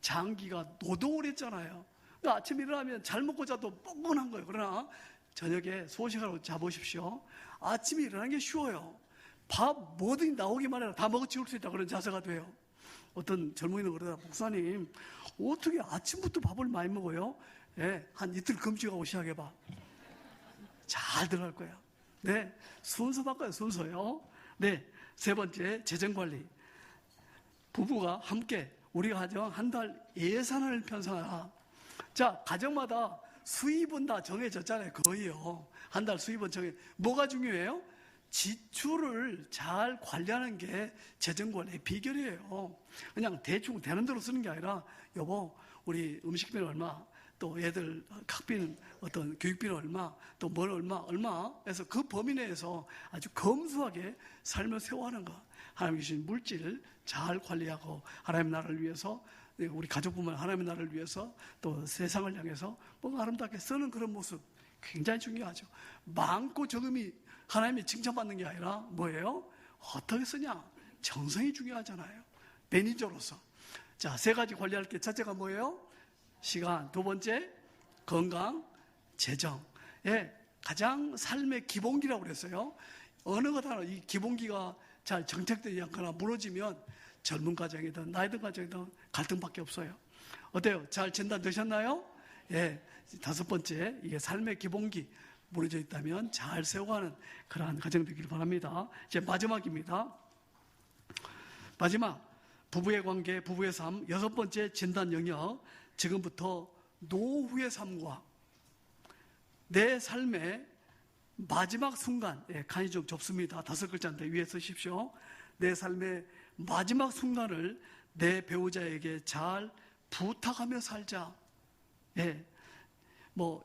장기가 노동을 했잖아요. 그러니까 아침에 일어나면 잘 먹고 자도 뻐근한 거예요. 그러나 저녁에 소식하러 자보십시오. 아침에 일어나는 게 쉬워요. 밥 뭐든지 나오기만 해라. 다 먹어 치울 수 있다. 그런 자세가 돼요. 어떤 젊은이는 그러더라. 목사님, 어떻게 아침부터 밥을 많이 먹어요? 예, 한 이틀 금식하고 시작해봐. 잘 들어갈 거야. 네, 순서 바꿔요. 순서요. 네, 세 번째, 재정관리. 부부가 함께 우리 가정 한 달 예산을 편성하라. 자, 가정마다 수입은 다 정해졌잖아요. 거의요. 한 달 수입은 뭐가 중요해요? 지출을 잘 관리하는 게 재정관리의 비결이에요. 그냥 대충 되는 대로 쓰는 게 아니라, 여보, 우리 음식비는 얼마, 또 애들 학비는 어떤 교육비는 얼마, 또 뭘 얼마 해서 그 범위 내에서 아주 검소하게 삶을 세워가는 것. 하나님 주신 물질 잘 관리하고 하나님 나라를 위해서 우리 가족뿐만 하나님의 나라를 위해서 또 세상을 향해서 뭔가 아름답게 쓰는 그런 모습 굉장히 중요하죠. 많고 적음이 하나님이 칭찬받는 게 아니라 뭐예요? 어떻게 쓰냐? 정성이 중요하잖아요. 매니저로서. 자, 세 가지 관리할 게 첫째가 뭐예요? 시간. 두 번째, 건강, 재정. 예, 가장 삶의 기본기라고 그랬어요. 어느 것 하나 이 기본기가 잘 정착되지 않거나 무너지면 젊은 가정이든 나이 든 가정이든 갈등밖에 없어요. 어때요? 잘 진단되셨나요? 예, 다섯 번째, 이게 삶의 기본기 무너져 있다면 잘 세워가는 그러한 가정 되기를 바랍니다. 이제 마지막입니다. 마지막, 부부의 관계, 부부의 삶. 여섯 번째 진단 영역. 지금부터 노후의 삶과 내 삶의 마지막 순간, 예, 칸이 좀 좁습니다. 다섯 글자인데 위에 쓰십시오. 내 삶의 마지막 순간을 내 배우자에게 잘 부탁하며 살자. 예.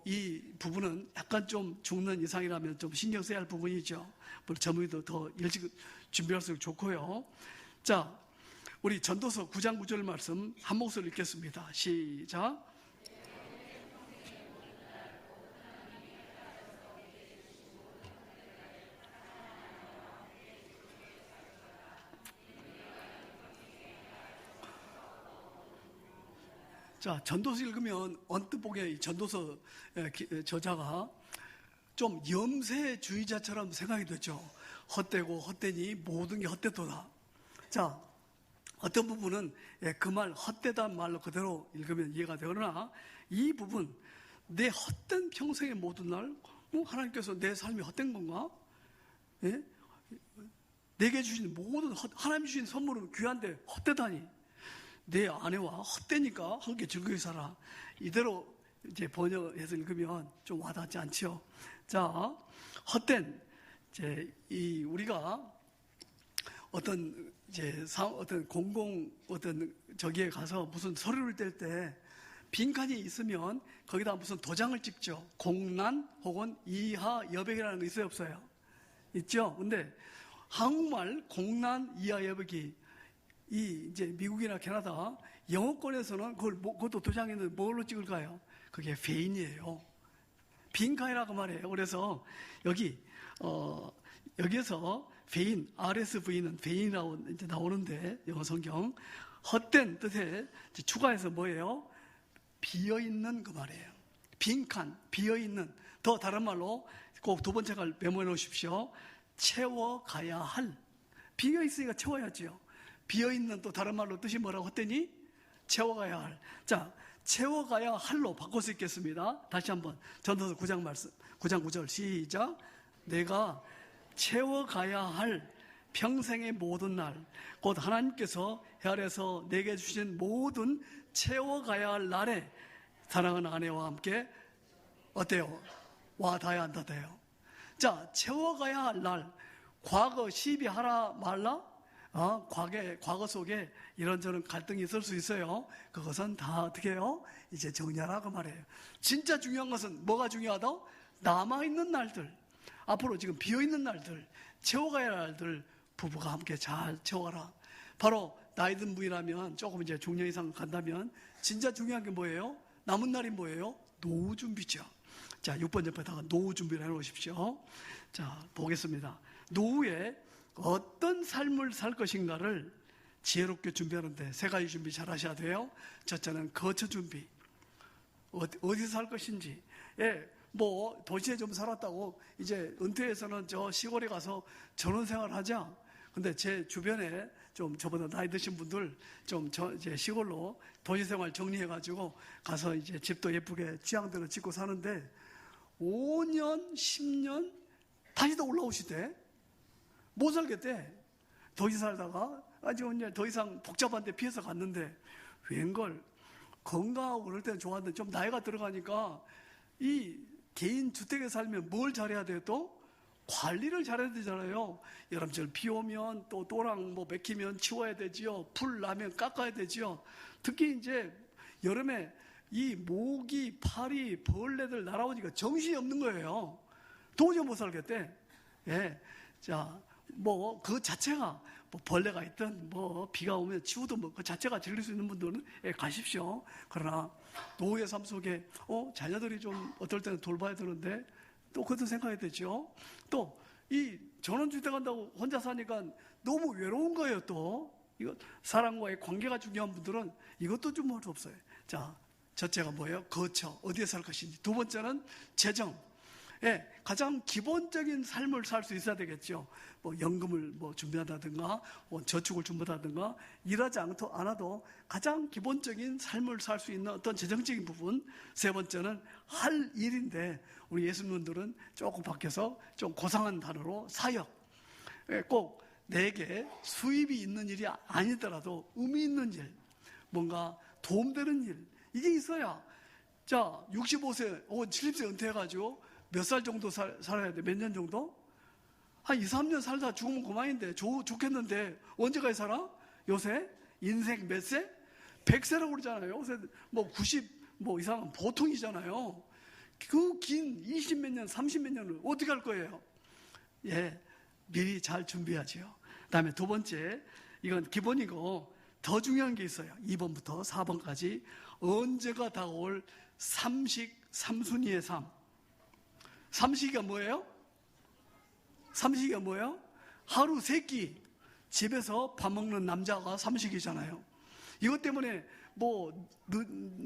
이 부분은 약간 좀 죽는 이상이라면 좀 신경 써야 할 부분이죠. 물론 저무이도 더 일찍 준비할수록 좋고요. 자, 우리 전도서 9장 9절 말씀 한 목소리로 읽겠습니다. 시작. 자, 전도서 읽으면 언뜻 보기에 이 전도서 저자가 좀 염세주의자처럼 생각이 되죠. 헛되고 헛되니 모든 게 헛되도다. 자, 어떤 부분은 그 말 헛되다는 말로 그대로 읽으면 이해가 되거나, 이 부분 내 헛된 평생의 모든 날 하나님께서 내 삶이 헛된 건가? 예? 내게 주신 모든 하나님 주신 선물은 귀한데 헛되다니, 내 아내와 헛되니까 함께 즐거이 살아. 이대로 이제 번역해서 읽으면 좀 와닿지 않죠. 자, 헛된, 우리가 어떤 저기에 가서 무슨 서류를 뗄 때 빈칸이 있으면 거기다 무슨 도장을 찍죠. 공란 혹은 이하 여백이라는 거 있어요, 없어요? 있죠? 근데 한국말 공란 이하 여백이 이제 미국이나 캐나다 영어권에서는 그것도 도장에는 뭘로 찍을까요? 그게 페인이에요. 빈칸이라고 말해요. 그래서 여기에서 페인, RSV는 페인이라고 이제 나오는데, 영어 성경 헛된 뜻에 추가해서 뭐예요? 비어있는 그 말이에요. 빈칸, 비어있는. 더 다른 말로 꼭 두 번째 걸 메모해 놓으십시오. 채워가야 할. 비어있으니까 채워야지요. 비어있는 또 다른 말로 뜻이 뭐라고 했더니 채워가야 할. 자, 채워가야 할로 바꿔서 읽겠습니다. 다시 한번 전도서 9장 말씀, 9장 9절 시작. 내가 채워가야 할 평생의 모든 날, 곧 하나님께서 헤아려서 내게 주신 모든 채워가야 할 날에 사랑하는 아내와 함께 어때요? 와 닿아야 한다 돼요. 자, 채워가야 할 날, 과거 시비하라 말라? 과거 속에 이런저런 갈등이 있을 수 있어요. 그것은 다 어떻게 해요? 이제 정리하라고 말해요. 진짜 중요한 것은 뭐가 중요하다? 남아있는 날들, 앞으로 지금 비어있는 날들, 채워가야 할 날들 부부가 함께 잘 채워가라. 바로 나이 든 분이라면, 조금 이제 중년 이상 간다면 진짜 중요한 게 뭐예요? 남은 날이 뭐예요? 노후 준비죠. 자, 6번 옆에다가 노후 준비를 해놓으십시오. 자, 보겠습니다. 노후에 어떤 삶을 살 것인가를 지혜롭게 준비하는데 세 가지 준비 잘 하셔야 돼요. 첫째는 거처 준비. 어디서 살 것인지. 예, 도시에 좀 살았다고 이제 은퇴해서는 저 시골에 가서 전원생활 하자. 근데 제 주변에 좀 저보다 나이 드신 분들 이제 시골로 도시생활 정리해가지고 가서 이제 집도 예쁘게 취향대로 짓고 사는데 5년, 10년 다시 또 올라오시대. 못 살겠대. 도시 살다가 아주 이제 더 이상 복잡한 데 피해서 갔는데, 웬걸 건강하고 그럴 때는 좋았는데 좀 나이가 들어가니까 이 개인 주택에 살면 뭘 잘해야 돼요? 또 관리를 잘해야 되잖아요. 여름철 비 오면 또 또랑 맥히면 치워야 되지요. 풀 나면 깎아야 되지요. 특히 이제 여름에 이 모기, 파리, 벌레들 날아오니까 정신이 없는 거예요. 도저히 못 살겠대. 예. 자, 그 자체가 뭐 벌레가 있든 뭐 비가 오면 치우든 뭐 그 자체가 즐길 수 있는 분들은 가십시오. 그러나 노후의 삶 속에 자녀들이 좀 어떨 때는 돌봐야 되는데 또 그것도 생각해야 되죠. 또 이 전원주택 간다고 혼자 사니까 너무 외로운 거예요. 또 이거 사람과의 관계가 중요한 분들은 이것도 좀 할 수 없어요. 자, 첫째가 뭐예요? 거처, 어디에 살 것인지. 두 번째는 재정. 가장 기본적인 삶을 살 수 있어야 되겠죠. 뭐 연금을 뭐 준비한다든가, 뭐 저축을 준비한다든가, 일하지 않아도 가장 기본적인 삶을 살 수 있는 어떤 재정적인 부분. 세 번째는 할 일인데, 우리 예수님들은 조금 바뀌어서 좀 고상한 단어로 사역. 꼭 내게 수입이 있는 일이 아니더라도 의미 있는 일, 뭔가 도움되는 일, 이게 있어야. 자, 65세 혹은 70세 은퇴해가지고 몇 살 정도 살아야 돼? 몇 년 정도? 한 2, 3년 살다 죽으면 그만인데, 좋겠는데, 언제까지 살아? 요새? 인생 몇 세? 100세라고 그러잖아요. 요새 뭐 90, 뭐 이상은 보통이잖아요. 그 긴 20 몇 년, 30 몇 년을 어떻게 할 거예요? 미리 잘 준비하지요. 그 다음에 두 번째, 이건 기본이고, 더 중요한 게 있어요. 2번부터 4번까지. 언제가 다가올 삼식, 삼순이의 삶. 삼식이가 뭐예요? 삼식이가 뭐예요? 하루 세 끼 집에서 밥 먹는 남자가 삼식이잖아요. 이것 때문에 뭐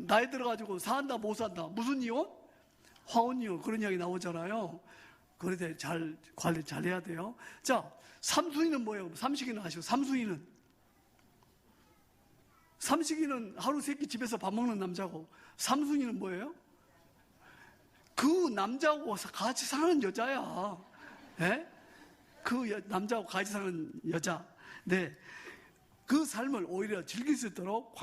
나이 들어가지고 산다 못 산다 무슨 이혼? 화혼이혼 그런 이야기 나오잖아요. 그럴 때 잘 관리 잘 해야 돼요. 자, 삼순이는 뭐예요? 삼식이는 아시고 삼식이는 하루 세 끼 집에서 밥 먹는 남자고 삼순이는 뭐예요? 그 남자하고 같이 사는 여자야. 그 남자하고 같이 사는 여자. 네. 그 삶을 오히려 즐길 수 있도록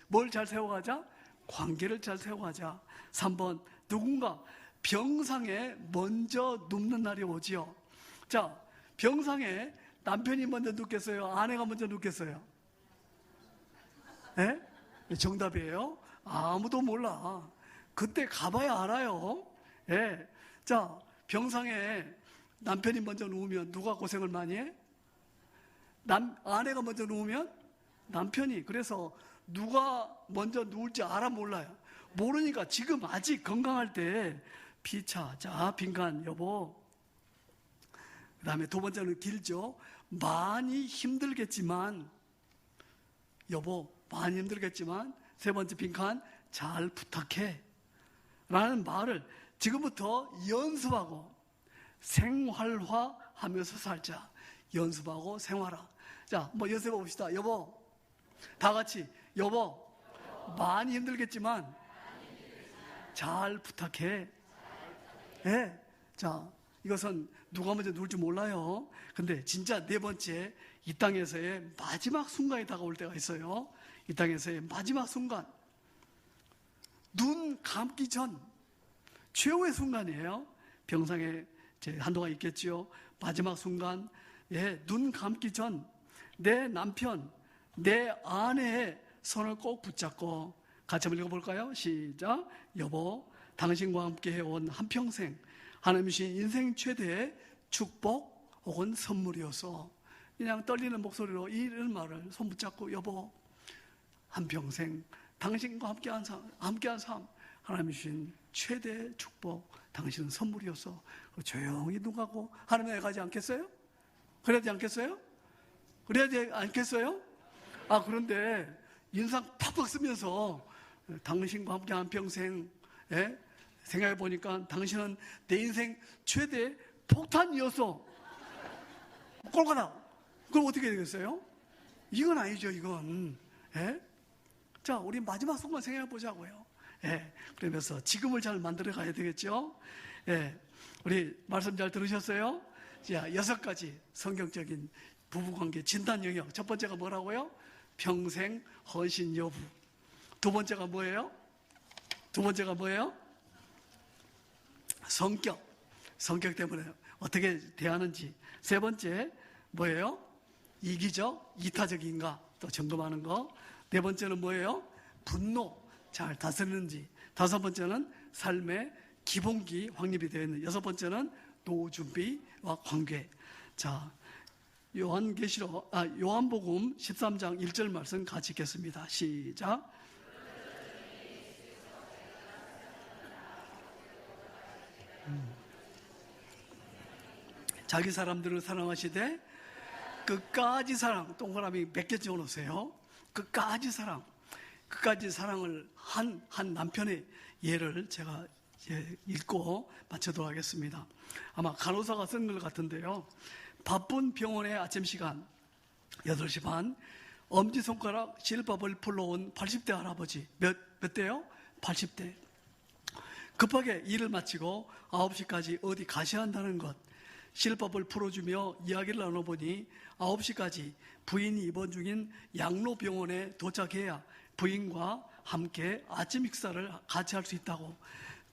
뭘 잘 세워가자? 관계를 잘 세워가자. 3번, 누군가 병상에 먼저 눕는 날이 오지요. 자, 병상에 남편이 먼저 눕겠어요? 아내가 먼저 눕겠어요? 정답이에요. 아무도 몰라. 그때 가봐야 알아요. 자, 병상에 남편이 먼저 누우면 누가 고생을 많이 해? 아내가 먼저 누우면 남편이. 그래서 누가 먼저 누울지 알아 몰라요? 모르니까 지금 아직 건강할 때 피차, 자, 빈칸 여보. 그 다음에 두 번째는 길죠. 많이 힘들겠지만 여보, 많이 힘들겠지만 세 번째 빈칸 잘 부탁해 라는 말을 지금부터 연습하고 생활화하면서 살자. 연습하고 생활화. 자, 뭐 연습해 봅시다. 여보, 다 같이 여보, 많이 힘들겠지만 잘 부탁해. 자, 이것은 누가 먼저 누울지 몰라요. 근데 진짜 네 번째, 이 땅에서의 마지막 순간이 다가올 때가 있어요. 이 땅에서의 마지막 순간, 눈 감기 전 최후의 순간이에요. 병상에 한동안 있겠지요. 마지막 순간, 눈 감기 전 내 남편, 내 아내의 손을 꼭 붙잡고 같이 한번 읽어볼까요? 시작. 여보, 당신과 함께 해온 한평생 하나님 주신 인생 최대의 축복 혹은 선물이어서 그냥 떨리는 목소리로 이런 말을 손 붙잡고 여보, 한평생 당신과 함께한 삶 하나님 주신 최대의 축복, 당신은 선물이어서 조용히 눈 감고 하나님에 가지 않겠어요? 그래야지 않겠어요? 그래야지 않겠어요? 그런데 인상 팍팍 쓰면서 당신과 함께 한평생 생각해 보니까 당신은 내 인생 최대 폭탄이어서 꼴까다. 그럼 어떻게 되겠어요? 이건 아니죠, 이건. 자, 우리 마지막 순간 생각해 보자고요. 그러면서 지금을 잘 만들어 가야 되겠죠? 우리 말씀 잘 들으셨어요? 자, 6가지 성경적인 부부관계 진단 영역. 첫 번째가 뭐라고요? 평생 헌신 여부. 두 번째가 뭐예요? 성격 때문에 어떻게 대하는지. 세 번째 뭐예요? 이기적, 이타적인가 또 점검하는 거. 네 번째는 뭐예요? 분노 잘 다스리는지. 다섯 번째는 삶의 기본기 확립이 되어 있는. 여섯 번째는 노후 준비와 관계. 자, 요한복음 13장 1절 말씀 같이 읽겠습니다. 시작. 자기 사람들을 사랑하시되 끝까지 사랑, 동그라미 몇 개 적어놓으세요. 끝까지 사랑을 한 남편의 예를 제가 읽고 마치도록 하겠습니다. 아마 간호사가 쓴 것 같은데요. 바쁜 병원의 아침 시간 8시 반, 엄지손가락 실밥을 풀러온 80대 할아버지. 몇 대요? 80대. 급하게 일을 마치고 9시까지 어디 가셔야 한다는 것. 실밥을 풀어주며 이야기를 나눠보니 9시까지 부인이 입원 중인 양로병원에 도착해야 부인과 함께 아침 식사를 같이 할 수 있다고.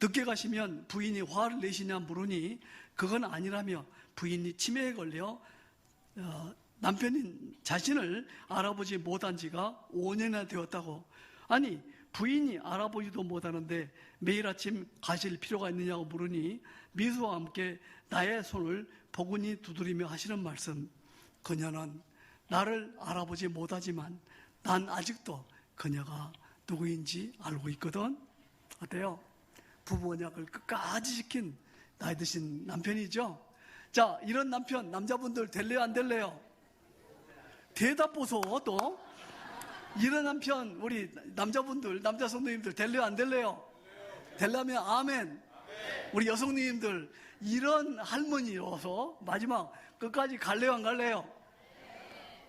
늦게 가시면 부인이 화를 내시냐 물으니 그건 아니라며 부인이 치매에 걸려 남편인 자신을 알아보지 못한 지가 5년이나 되었다고. 아니, 부인이 알아보지도 못하는데 매일 아침 가실 필요가 있느냐고 물으니 미소와 함께 나의 손을 포근히 두드리며 하시는 말씀. 그녀는 나를 알아보지 못하지만 난 아직도 그녀가 누구인지 알고 있거든. 어때요? 부부 언약을 끝까지 지킨 나이 드신 남편이죠. 자, 이런 남편, 남자분들 될래요, 안 될래요? 대답 보소. 또 이런 남편, 우리 남자분들, 남자 성도님들 될래요, 안 될래요? 될라면 아멘. 우리 여성님들, 이런 할머니로서 마지막 끝까지 갈래요, 안 갈래요?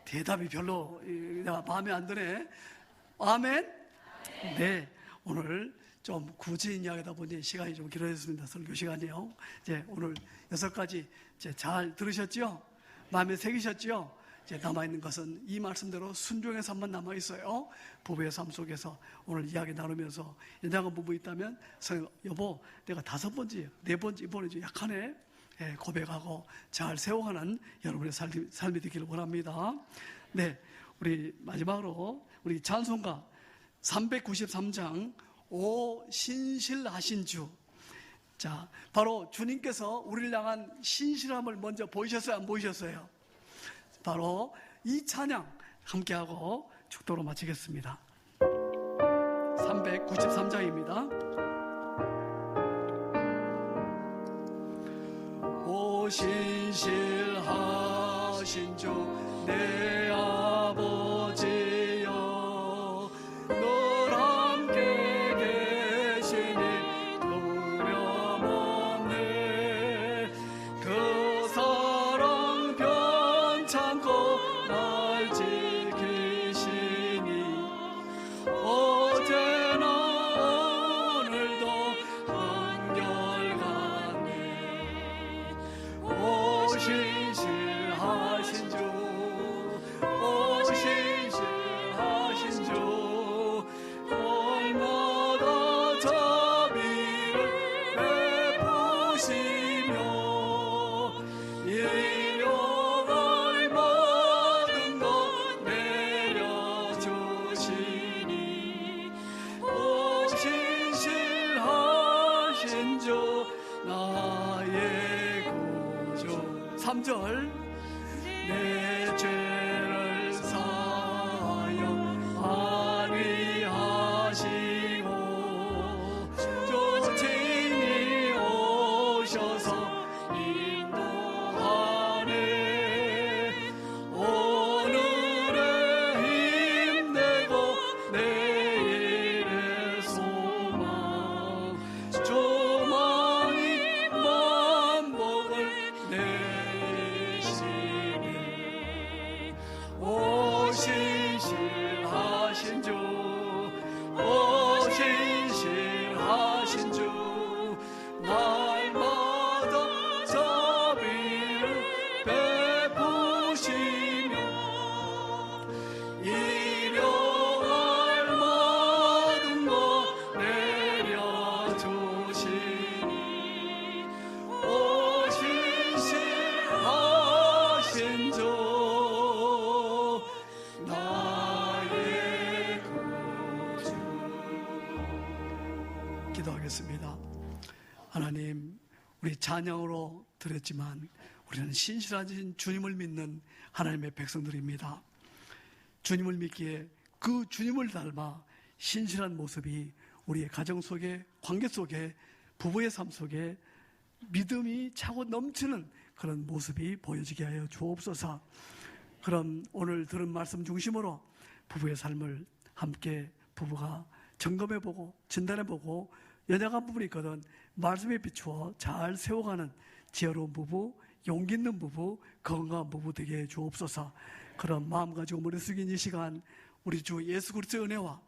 대답이 별로 내가 마음에 안 드네. 아멘? 네, 오늘 좀 구체적인 이야기다 보니 시간이 좀 길어졌습니다. 설교 시간이요. 이제 오늘 6가지 이제 잘 들으셨죠? 마음에 새기셨죠? 이제 남아있는 것은 이 말씀대로 순종의 삶만 남아있어요. 부부의 삶 속에서 오늘 이야기 나누면서 연약한 부부 있다면 여보, 내가 5번째, 4번째, 이번에 좀 약하네, 고백하고 잘 세워가는 여러분의 삶이 되기를 원합니다. 네, 우리 마지막으로 우리 찬송가 393장 오 신실하신 주. 자, 바로 주님께서 우리를 향한 신실함을 먼저 보이셨어요, 안 보이셨어요? 바로 이 찬양 함께하고 축도로 마치겠습니다. 393장입니다. 오 신실하신 주 내 아버지여, 늘 함께 계시니 두려움 없네. 그 사랑 변찮고 날 지키시니 어제나 오늘도 한결같네. 오 신실하신 주, 오 신실하신 주, 날마다 자비를 베푸시며 일용할 모든 것 내려주시니 오 신실하신 주 나의 구주. 3절 내 죄를 사하여 안위하시고 조친이 오셔서 인도하네. 오늘의 힘내고 내일의 소망, 조망이 만복을 내리시네. 오 신실하신 주, 오 신실하신 주, 날마다 자비를 베푸시며 일용할 모든 것 내려주시니 오 신실하신 주 나의 구주. 기도하겠습니다. 하나님, 우리 찬양으로 드렸지만 우리는 신실하신 주님을 믿는 하나님의 백성들입니다. 주님을 믿기에 그 주님을 닮아 신실한 모습이 우리의 가정 속에, 관계 속에, 부부의 삶 속에 믿음이 차고 넘치는 그런 모습이 보여지게 하여 주옵소서. 그럼 오늘 들은 말씀 중심으로 부부의 삶을 함께 부부가 점검해보고 진단해보고 연약한 부분이 있거든 말씀에 비추어 잘 세워가는 지혜로운 부부, 용기 있는 부부, 건강한 부부 되게 해 주옵소서. 그런 마음 가지고 머리 숙인 이 시간 우리 주 예수 그리스도의 은혜와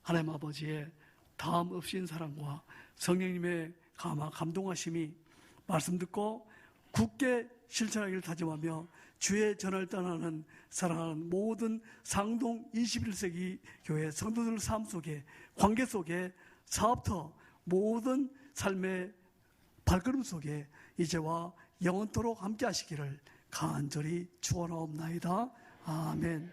하나님 아버지의 다음 없인 사랑과 성령님의 감동하심이 말씀 듣고 굳게 실천하기를 다짐하며 주의 전을 떠나는 사랑하는 모든 상동 21세기 교회 성도들 삶 속에, 관계 속에, 사업터 모든 삶의 발걸음 속에 이제와 영원토록 함께 하시기를 간절히 축원하옵나이다. 아멘.